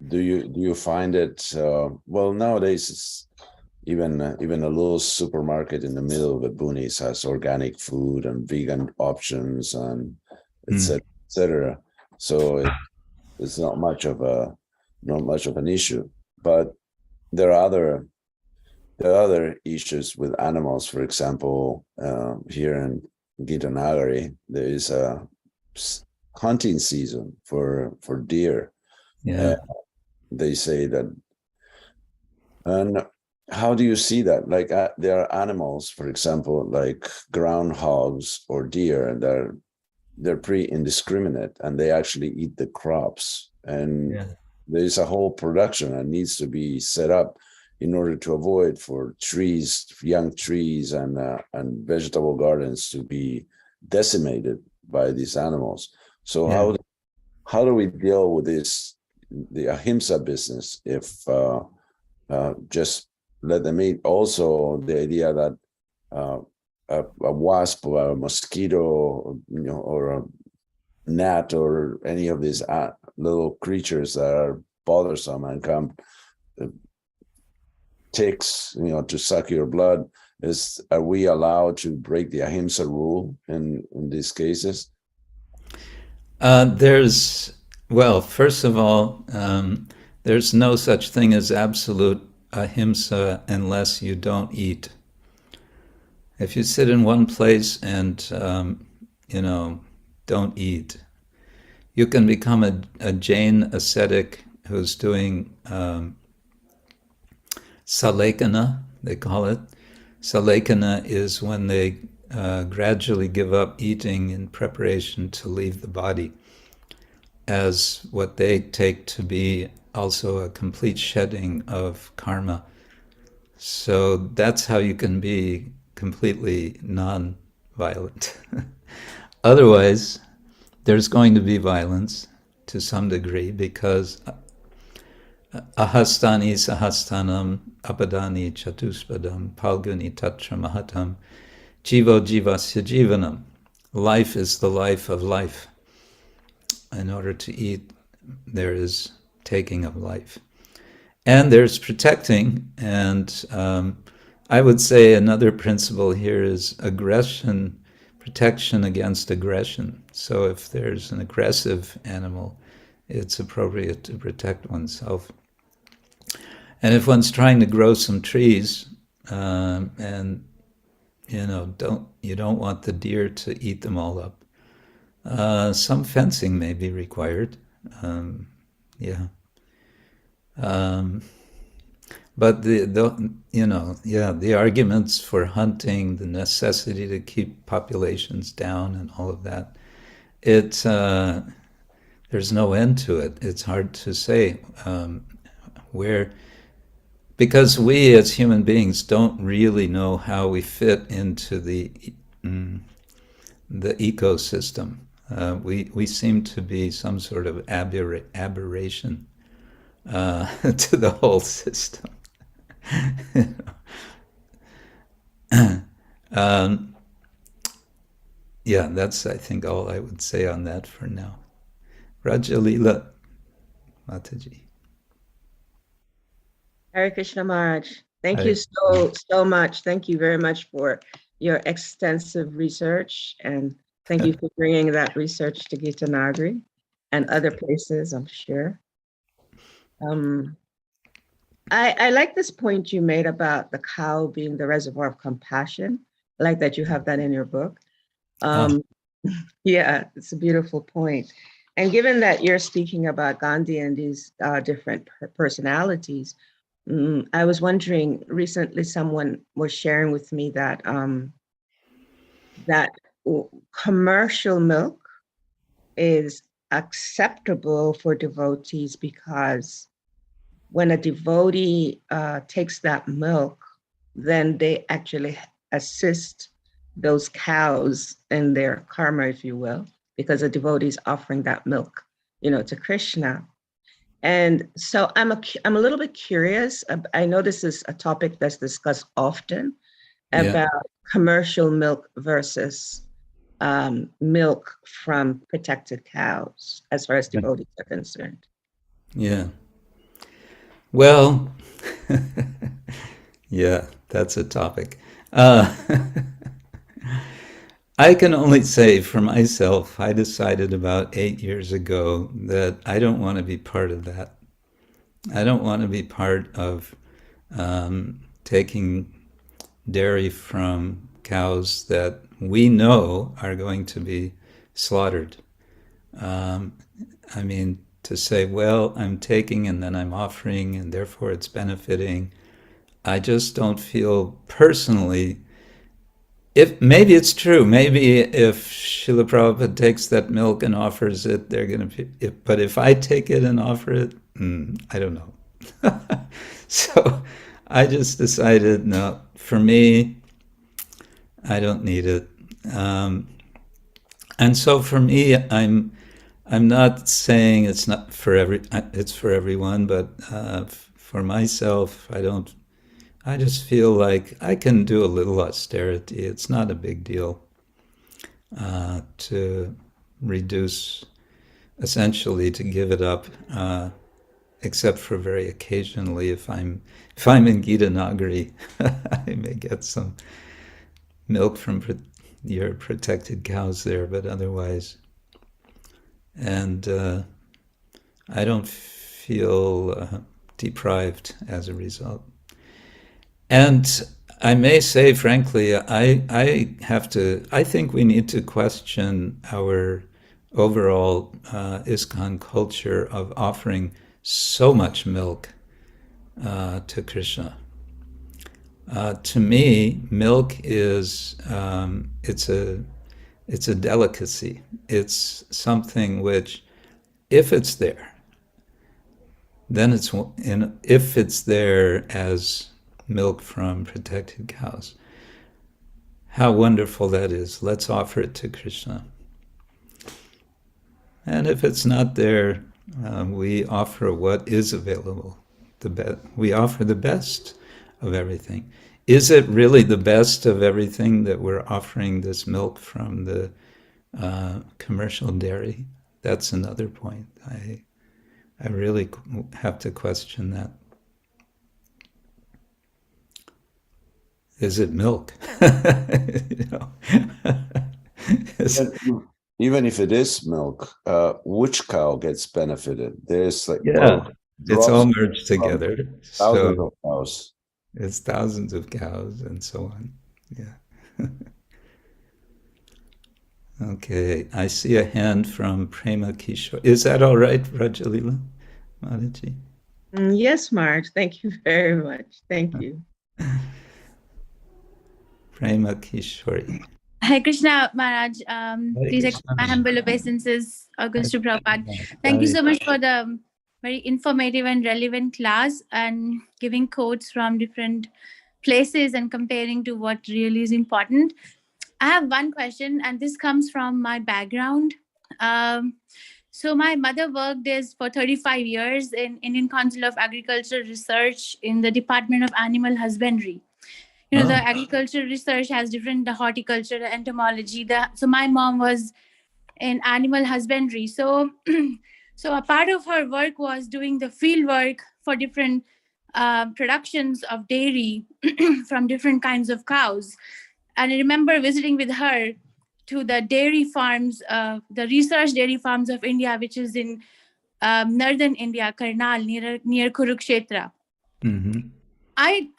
Do you find it well nowadays? It's even a little supermarket in the middle of the boonies has organic food and vegan options and etc. etc. So it's not much of an issue. But there are other issues with animals. For example, here in Gitanagari, there is a hunting season for deer. Yeah. They say that. And how do you see that? Like there are animals, for example, like groundhogs or deer, and they're pretty indiscriminate, and they actually eat the crops. And Yeah. there's a whole production that needs to be set up in order to avoid for trees, young trees, and vegetable gardens to be decimated by these animals. So Yeah. how do we deal with the ahimsa business if just let them eat? Also, the idea that a wasp or a mosquito, or a gnat or any of these little creatures that are bothersome and come ticks, to suck your blood, Are we allowed to break the ahimsa rule in these cases? Well, first of all, there's no such thing as absolute ahimsa unless you don't eat. If you sit in one place and, don't eat, you can become a Jain ascetic who's doing salekana, they call it. Salekana is when they gradually give up eating in preparation to leave the body, as what they take to be also a complete shedding of karma. So that's how you can be completely non-violent. Otherwise, there's going to be violence to some degree, because ahastani sahastanam apadani chatuspadam palguni tatra mahatam jivo jivasya jivanam. Life is the life of life. In order to eat, there is taking of life. And there's protecting, and I would say another principle here is aggression, protection against aggression. So if there's an aggressive animal, it's appropriate to protect oneself. And if one's trying to grow some trees, and you don't want the deer to eat them all up, some fencing may be required. Yeah. But the arguments for hunting, the necessity to keep populations down, and all of that, there's no end to it. It's hard to say where, because we as human beings don't really know how we fit into the ecosystem. We seem to be some sort of aberration to the whole system. Yeah, that's, I think, all I would say on that for now. Rajalila Mataji. Hare Krishna Maharaj. Thank you so much. Thank you very much for your extensive research, and thank you for bringing that research to Gitanagari and other places, I'm sure. I like this point you made about the cow being the reservoir of compassion. I like that you have that in your book. Yeah, it's a beautiful point. And given that you're speaking about Gandhi and these different personalities, I was wondering, recently someone was sharing with me that that commercial milk is acceptable for devotees because when a devotee takes that milk, then they actually assist those cows in their karma, if you will, because a devotee is offering that milk, to Krishna. And so I'm a little bit curious. I know this is a topic that's discussed often about commercial milk versus milk from protected cows, as far as devotees are concerned. Yeah. Well, yeah, that's a topic. I can only say for myself, I decided about 8 years ago that I don't want to be part of that. I don't want to be part of taking dairy from cows that we know are going to be slaughtered. I mean, to say, well, I'm taking and then I'm offering and therefore it's benefiting. I just don't feel personally, maybe it's true, maybe if Srila Prabhupada takes that milk and offers it, they're going to be, but if I take it and offer it, I don't know. So I just decided, no, for me, I don't need it. And so for me, I'm not saying it's not for it's for everyone, but for myself, I just feel like I can do a little austerity. It's not a big deal to reduce, essentially to give it up except for very occasionally, if I'm in Gita Nagari, I may get some milk from your protected cows there, but otherwise, and I don't feel deprived as a result. And I may say, frankly, I think we need to question our overall ISKCON culture of offering so much milk to Krishna. To me, milk is it's a delicacy. It's something which, if it's there, then if it's there as milk from protected cows, how wonderful that is. Let's offer it to Krishna. And if it's not there, we offer what is available. We offer the best of everything. Is it really the best of everything that we're offering this milk from the commercial dairy? That's another point. I really have to question that. Is it milk? Even if it is milk, which cow gets benefited? There's like it's all merged together. Thousands of cows. It's thousands of cows and so on. Yeah. Okay, I see a hand from Prema Kishore. Is that all right, Rajalila Mataji? Yes, Marge. Thank you very much. Thank you. Prema Kishore. Hare Krishna Maharaj. Please accept my humble obeisances, August to Prabhupada. Thank you so much for the very informative and relevant class and giving quotes from different places and comparing to what really is important. I have one question, and this comes from my background. So my mother worked for 35 years in Indian Council of Agricultural Research in the Department of Animal Husbandry. You know, the agricultural research has different, the horticulture, the entomology. So my mom was in animal husbandry. So, so a part of her work was doing the field work for different productions of dairy from different kinds of cows. And I remember visiting with her to the dairy farms, the research dairy farms of India, which is in northern India, Karnal, near Krsna-Ksetra. Mm-hmm. I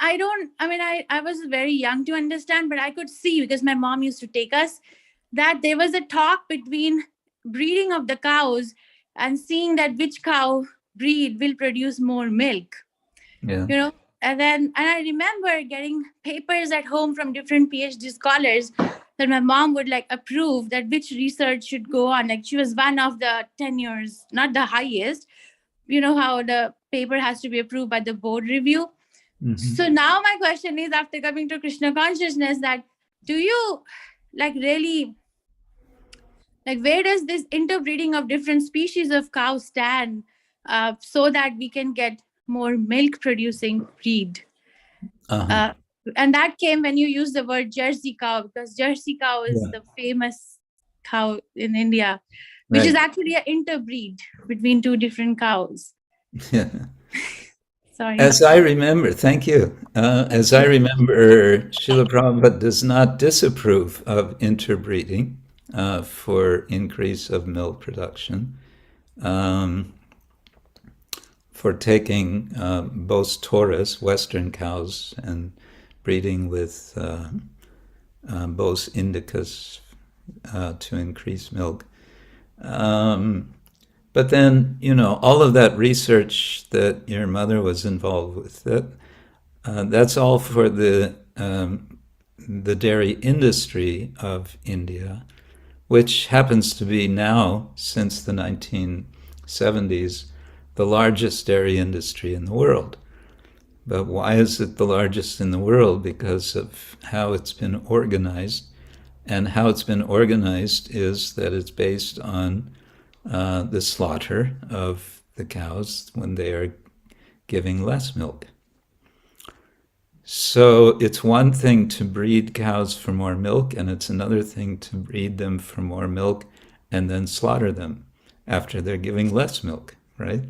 was very young to understand, but I could see, because my mom used to take us, that there was a talk between breeding of the cows and seeing that which cow breed will produce more milk. Yeah. You know, and I remember getting papers at home from different PhD scholars that my mom would like approve that which research should go on. Like she was one of the tenures, not the highest. You know how the paper has to be approved by the board review. Mm-hmm. So now my question is, after coming to Krishna consciousness, that do you like really, like where does this interbreeding of different species of cows stand so that we can get more milk producing breed? And that came when you use the word Jersey cow, because Jersey cow is the famous cow in India, which is actually an interbreed between two different cows. Yeah. Sorry. As I remember, thank you. As I remember, Srila Prabhupada does not disapprove of interbreeding for increase of milk production. For taking both Taurus, Western cows, and breeding with both Indicas to increase milk. But then, you know, all of that research that your mother was involved with, that's all for the dairy industry of India, which happens to be now, since the 1970s, the largest dairy industry in the world. But why is it the largest in the world? Because of how it's been organized. And how it's been organized is that it's based on the slaughter of the cows when they are giving less milk. So it's one thing to breed cows for more milk, and it's another thing to breed them for more milk and then slaughter them after they're giving less milk, right?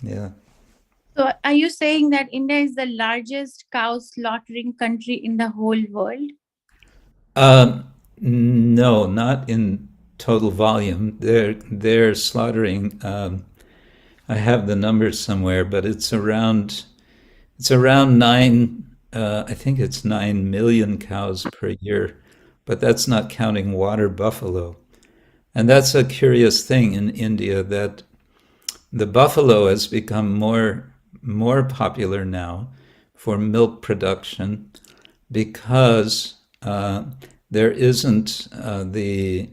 Yeah. So are you saying that India is the largest cow slaughtering country in the whole world? No, not in total volume. They're slaughtering. I have the numbers somewhere, but it's around nine. I think it's 9 million cows per year, but that's not counting water buffalo. And that's a curious thing in India, that the buffalo has become more popular now for milk production because there isn't the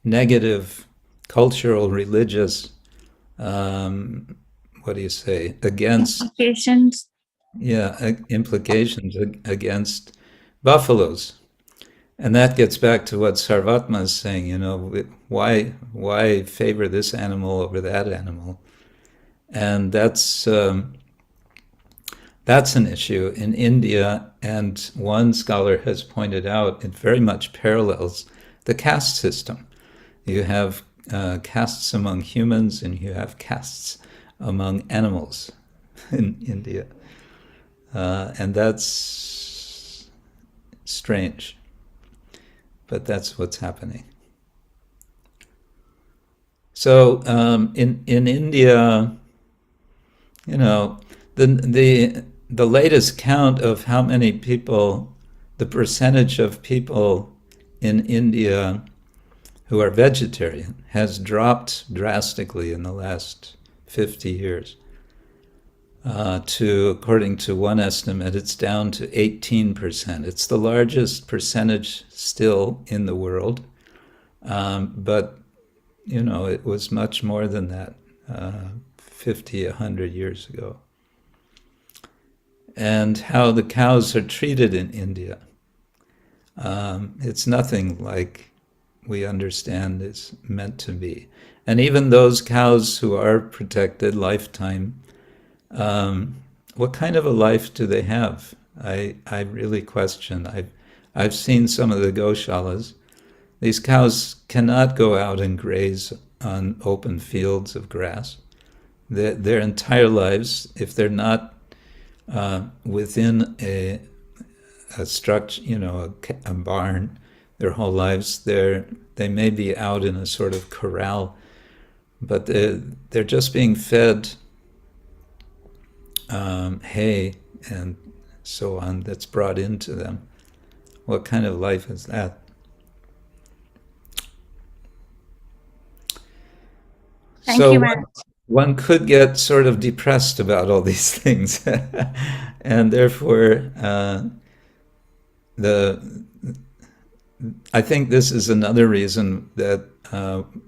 negative cultural, religious, what do you say, against, Implications. implications against buffaloes. And that gets back to what Sarvatma is saying, why favor this animal over that animal? And that's an issue in India, and one scholar has pointed out it very much parallels the caste system. You have castes among humans, and you have castes among animals in India. And that's strange, but that's what's happening. So in India, the latest count of how many people, the percentage of people in India who are vegetarian has dropped drastically in the last 50 years. According to one estimate, it's down to 18%. It's the largest percentage still in the world, but it was much more than that 50, 100 years ago. And how the cows are treated in India, it's nothing like we understand it's meant to be. And even those cows who are protected lifetime, what kind of a life do they have? I really question. I've seen some of the goshalas. These cows cannot go out and graze on open fields of grass. Their entire lives, if they're not within a structure, a barn, their whole lives, they may be out in a sort of corral, but they're just being fed hay and so on that's brought into them. What kind of life is that? Thank So you, ma'am. one could get sort of depressed about all these things, and therefore I think this is another reason that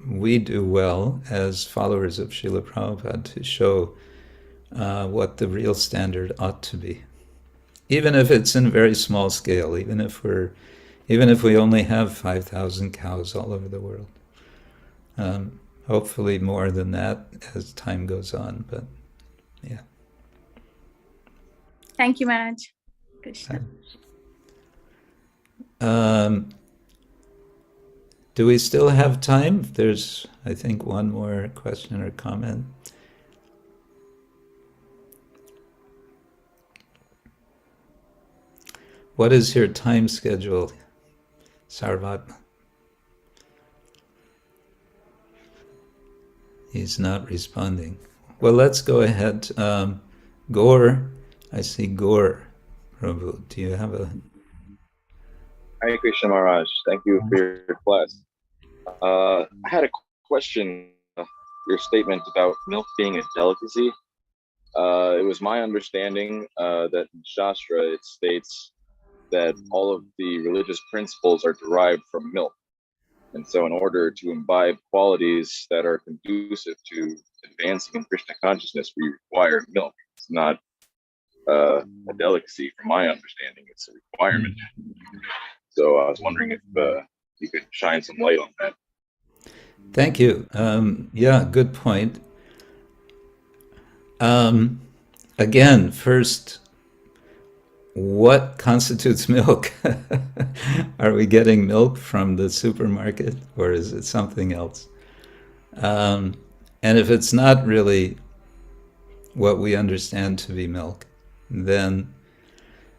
we do well as followers of Srila Prabhupada, to show what the real standard ought to be, even if it's in a very small scale, even if we only have 5,000 cows all over the world. Hopefully more than that as time goes on, but yeah. Thank you, Maharaj. Krishna. Do we still have time? There's, I think, one more question or comment. What is your time schedule, Sarvatma? He's not responding. Well, let's go ahead. Gaur, I see Gaur, Prabhu. Do you have a... Hare Krishna Maharaj, thank you for your class. I had a question, your statement about milk being a delicacy. It was my understanding that in Shastra it states that all of the religious principles are derived from milk. And so in order to imbibe qualities that are conducive to advancing in Krishna consciousness, we require milk. It's not a delicacy from my understanding, it's a requirement. So I was wondering if you could shine some light on that. Thank you. Yeah, good point. Again, first, what constitutes milk? Are we getting milk from the supermarket, or is it something else? And if it's not really what we understand to be milk, then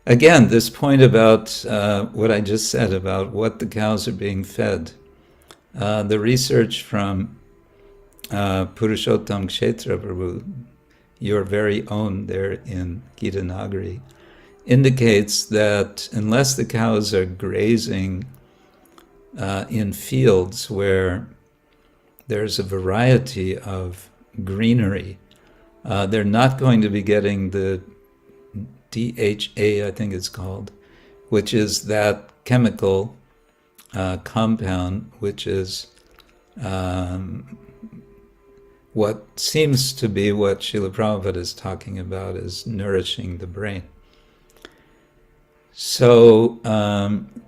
again, this point about what I just said about what the cows are being fed, the research from Krsna-Ksetra Prabhu, your very own there in Gitanagari, indicates that unless the cows are grazing in fields where there's a variety of greenery, they're not going to be getting the DHA, I think it's called, which is that chemical compound, which is what seems to be what Srila Prabhupada is talking about, is nourishing the brain. So,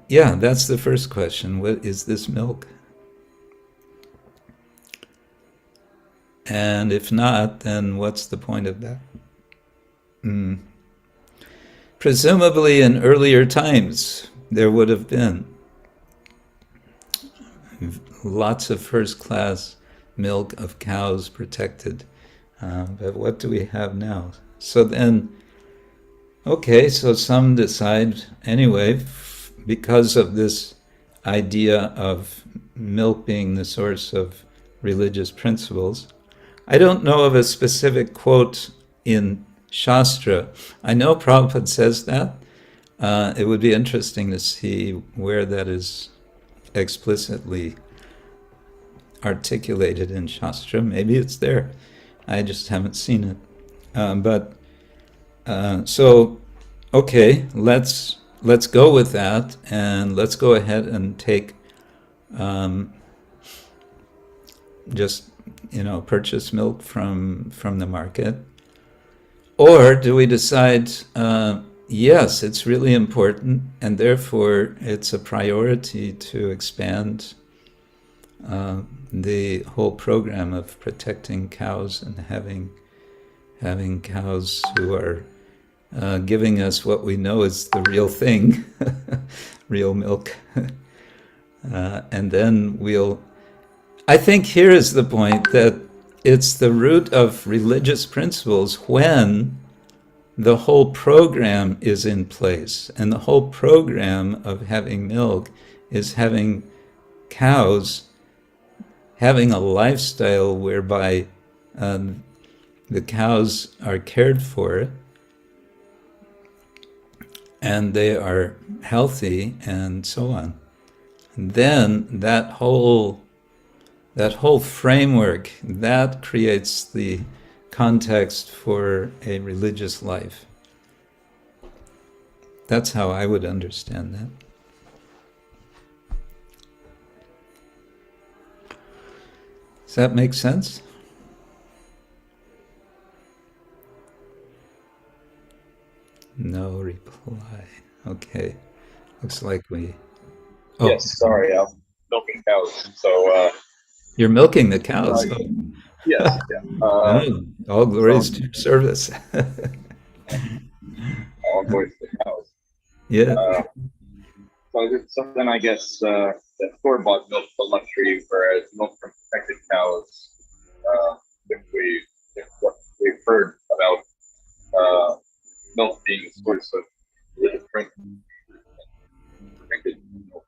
yeah, that's the first question. What is this milk? And if not, then what's the point of that? Presumably in earlier times, there would have been lots of first-class milk of cows protected. But what do we have now? So then, okay, so some decide, anyway, because of this idea of milk being the source of religious principles. I don't know of a specific quote in Shastra. I know Prabhupada says that. It would be interesting to see where that is explicitly articulated in Shastra. Maybe it's there. I just haven't seen it. So, okay, let's go with that, and let's go ahead and take just purchase milk from the market. Or do we decide, yes, it's really important, and therefore it's a priority to expand the whole program of protecting cows and having cows who are giving us what we know is the real thing, real milk. And then I think here is the point, that it's the root of religious principles when the whole program is in place. And the whole program of having milk is having cows having a lifestyle whereby the cows are cared for and they are healthy and so on. And then that whole framework, that creates the context for a religious life. That's how I would understand that. Does that make sense? No reply. Okay. Looks like we... Oh. Yes, sorry, I'm milking cows. So... You're milking the cows. Yes, yeah. All glories to your service. All glories to the cows. Yeah. So it's something, I guess, that store-bought milk for luxury, whereas milk from protected cows, what we've heard about milk being a source of religious drink, protected milk.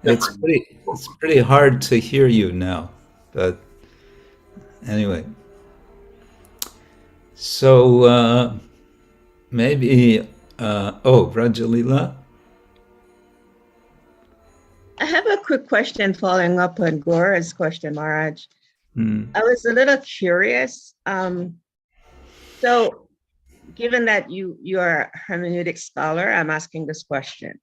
It's pretty hard to hear you now, but anyway. So maybe Rajalila. I have a quick question following up on Gaura's question, Maharaj. I was a little curious. So given that you are a hermeneutic scholar, I'm asking this question.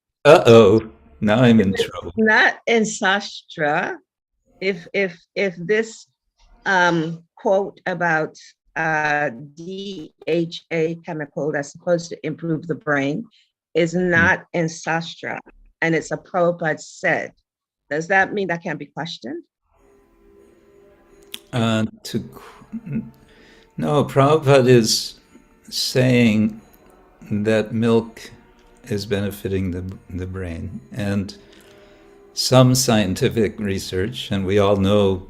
Now I'm in trouble. Not in Sastra. If this quote about DHA chemical that's supposed to improve the brain is not in Sastra, and it's a Prabhupada said, does that mean that can be questioned? No, Prabhupada is saying that milk is benefiting the brain, and some scientific research, and we all know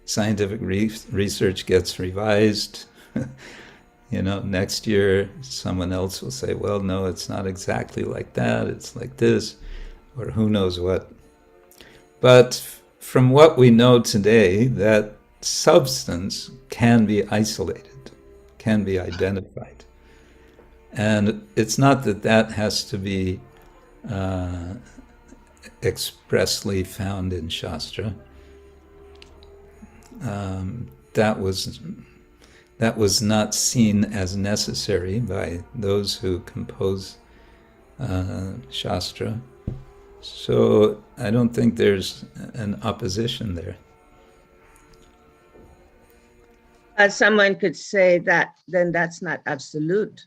scientific research gets revised. Next year someone else will say, well, no, it's not exactly like that, it's like this, or who knows what. But from what we know today, that substance can be isolated, can be identified. And it's not that that has to be expressly found in Shastra. That was not seen as necessary by those who compose Shastra. So I don't think there's an opposition there. Someone could say that then that's not absolute,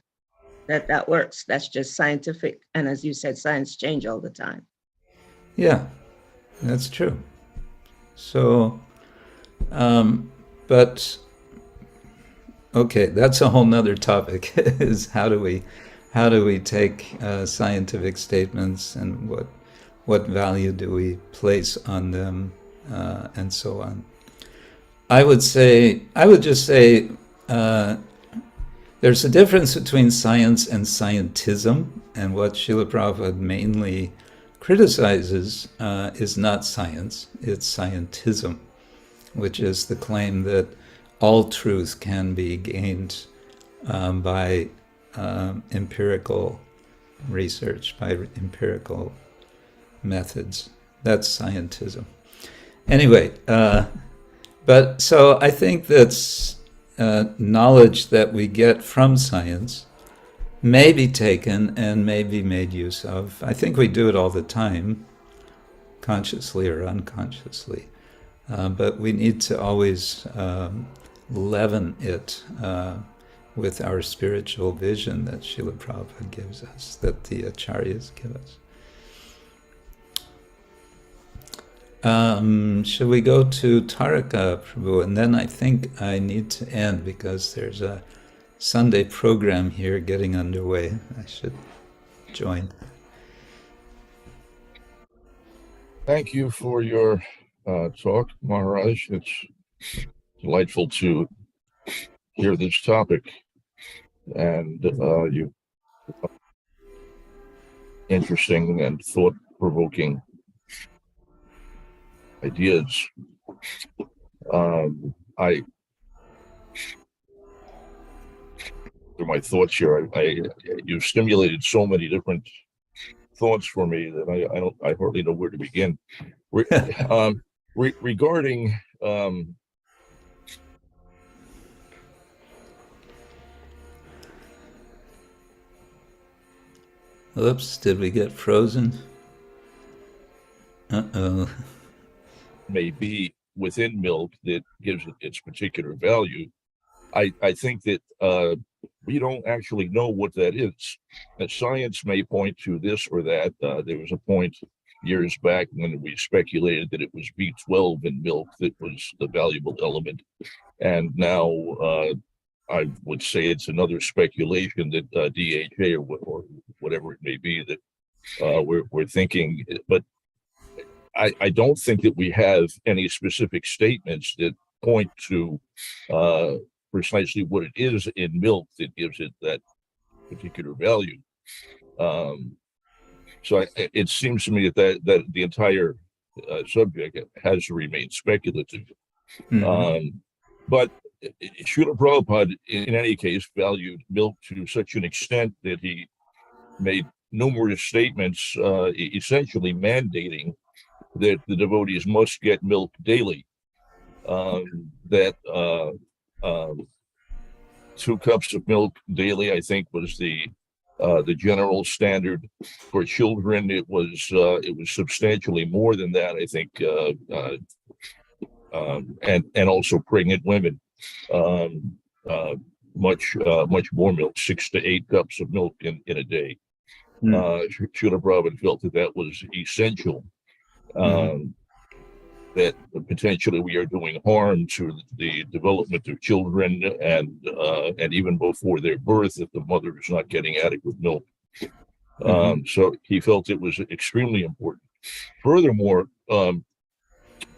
that works. That's just scientific. And as you said, science change all the time. Yeah, that's true. So, but okay, that's a whole nother topic. Is how do we take scientific statements and what value do we place on them, and so on. I would just say there's a difference between science and scientism, and what Srila Prabhupada mainly criticizes is not science, it's scientism, which is the claim that all truth can be gained by empirical research, by empirical methods. That's scientism. Anyway, but so I think that's knowledge that we get from science may be taken and may be made use of. I think we do it all the time, consciously or unconsciously. But we need to always leaven it with our spiritual vision that Srila Prabhupada gives us, that the Acharyas give us. Should we go to Taraka, Prabhu? And then I think I need to end because there's a Sunday program here getting underway. I should join. Thank you for your talk, Maharaj. It's delightful to hear this topic, and you interesting and thought-provoking ideas. Through my thoughts here, you stimulated so many different thoughts for me that I hardly know where to begin. Regarding Oops, did we get frozen? Uh-oh. may be within milk that gives it its particular value. I think that we don't actually know what that is. That science may point to this or that. There was a point years back when we speculated that it was B12 in milk that was the valuable element. And now I would say it's another speculation that DHA or whatever it may be that we're thinking. But I don't think that we have any specific statements that point to precisely what it is in milk that gives it that particular value. So it seems to me that the entire subject has to remain speculative. Mm-hmm. But Srila Prabhupada, in any case, valued milk to such an extent that he made numerous statements essentially mandating that the devotees must get milk daily. That 2 cups of milk daily, I think, was the general standard. For children, it was substantially more than that, I think, and also pregnant women, much more milk, 6 to 8 cups of milk in a day. Srila Prabhupada felt that was essential. That potentially we are doing harm to the development of children, and even before their birth, if the mother is not getting adequate milk. So he felt it was extremely important. Furthermore,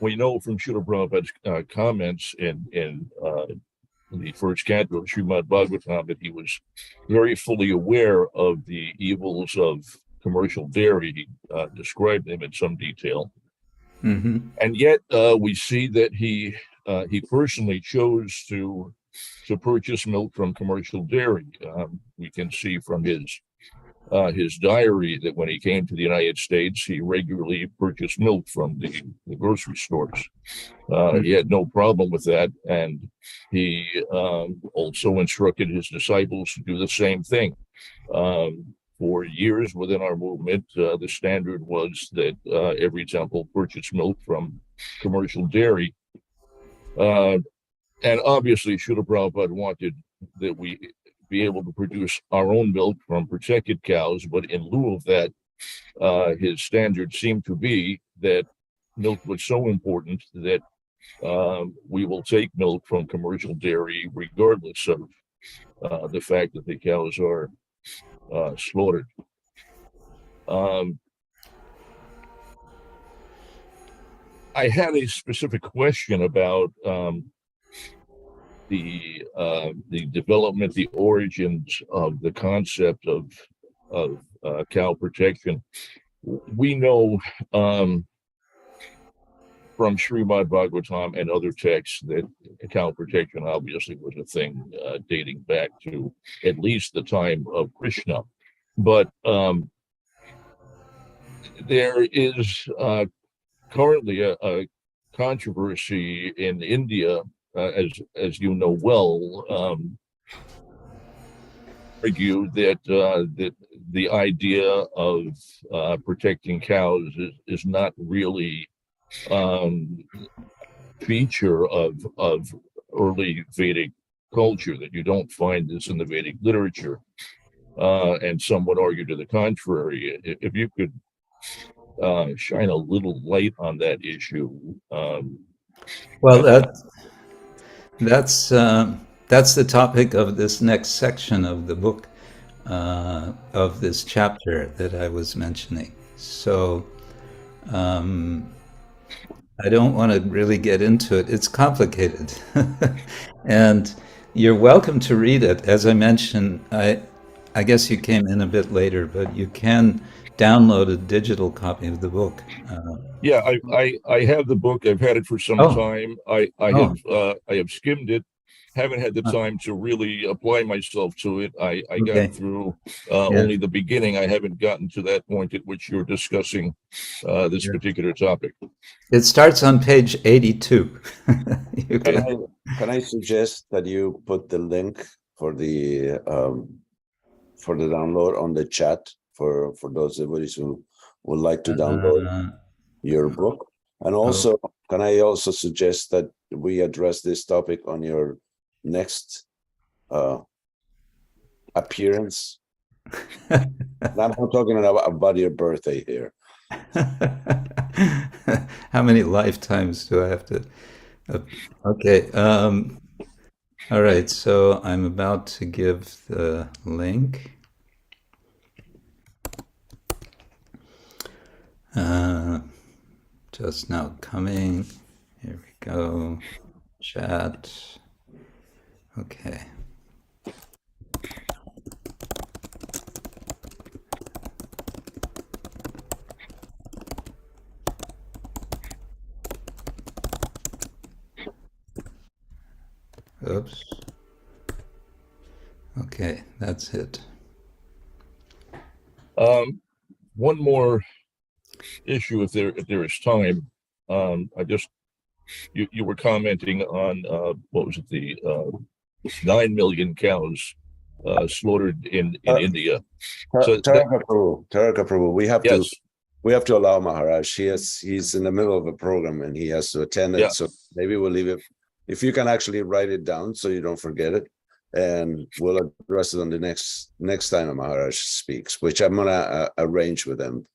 we know from Srila Prabhupada's comments in the first canto of Srimad Bhagavatam that he was very fully aware of the evils of commercial dairy. He described them in some detail. Mm-hmm. And yet we see that he personally chose to purchase milk from commercial dairy. We can see from his diary that when he came to the United States, he regularly purchased milk from the grocery stores. He had no problem with that, and he also instructed his disciples to do the same thing. For years within our movement, the standard was that every temple purchased milk from commercial dairy. And obviously, Srila Prabhupada wanted that we be able to produce our own milk from protected cows, but in lieu of that, his standard seemed to be that milk was so important that we will take milk from commercial dairy regardless of the fact that the cows are slaughtered. I had a specific question about the development, the origins of the concept of cow protection. We know from Srimad Bhagavatam and other texts that cow protection obviously was a thing dating back to at least the time of Krishna. But there is currently a controversy in India, as you know well, argue that that the idea of protecting cows is not really feature of early Vedic culture, that you don't find this in the Vedic literature, and some would argue to the contrary. If you could shine a little light on that issue. Well, that's the topic of this next section of the book, of this chapter that I was mentioning. So I don't want to really get into it. It's complicated. And you're welcome to read it. As I mentioned, I guess you came in a bit later, but you can download a digital copy of the book. Yeah, I have the book. I've had it for some time. I have skimmed it. Haven't had the time to really apply myself to it. I got through only the beginning. I haven't gotten to that point at which you're discussing this particular topic. It starts on page 82. Can I suggest that you put the link for the download on the chat for those devotees who would like to download your book? And also, can I also suggest that we address this topic on your next appearance? I'm talking about your birthday here. How many lifetimes do I have to? Okay. All right. So I'm about to give the link. Just now coming. Here we go. Chat. Okay. Oops. Okay, that's it. One more issue, if there is time. I just you were commenting on what was it, the 9 million cows slaughtered in India. Taraka Prabhu, we have to allow Maharaj. He's in the middle of a program and he has to attend it. So maybe we'll leave it. If you can actually write it down so you don't forget it, and we'll address it on the next time Maharaj speaks, which I'm gonna arrange with him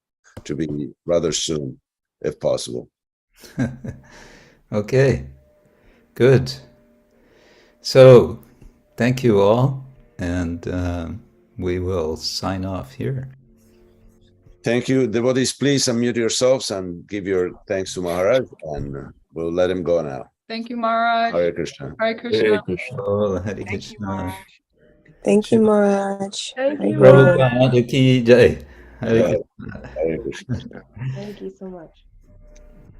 to be rather soon, if possible. Okay, good. So, thank you all, and we will sign off here. Thank you. Devotees, please unmute yourselves and give your thanks to Maharaj, and we'll let him go now. Thank you, Maharaj. Hare Krishna. Hare Hare Krishna. Krishna. Oh, Hare Thank you, Krishna. Maharaj. Thank you, Maharaj. Thank you, Hare Bol. Maharaj. Prabhupada ki jai. Hare Jai. Krishna. Hare Krishna. Thank you so much.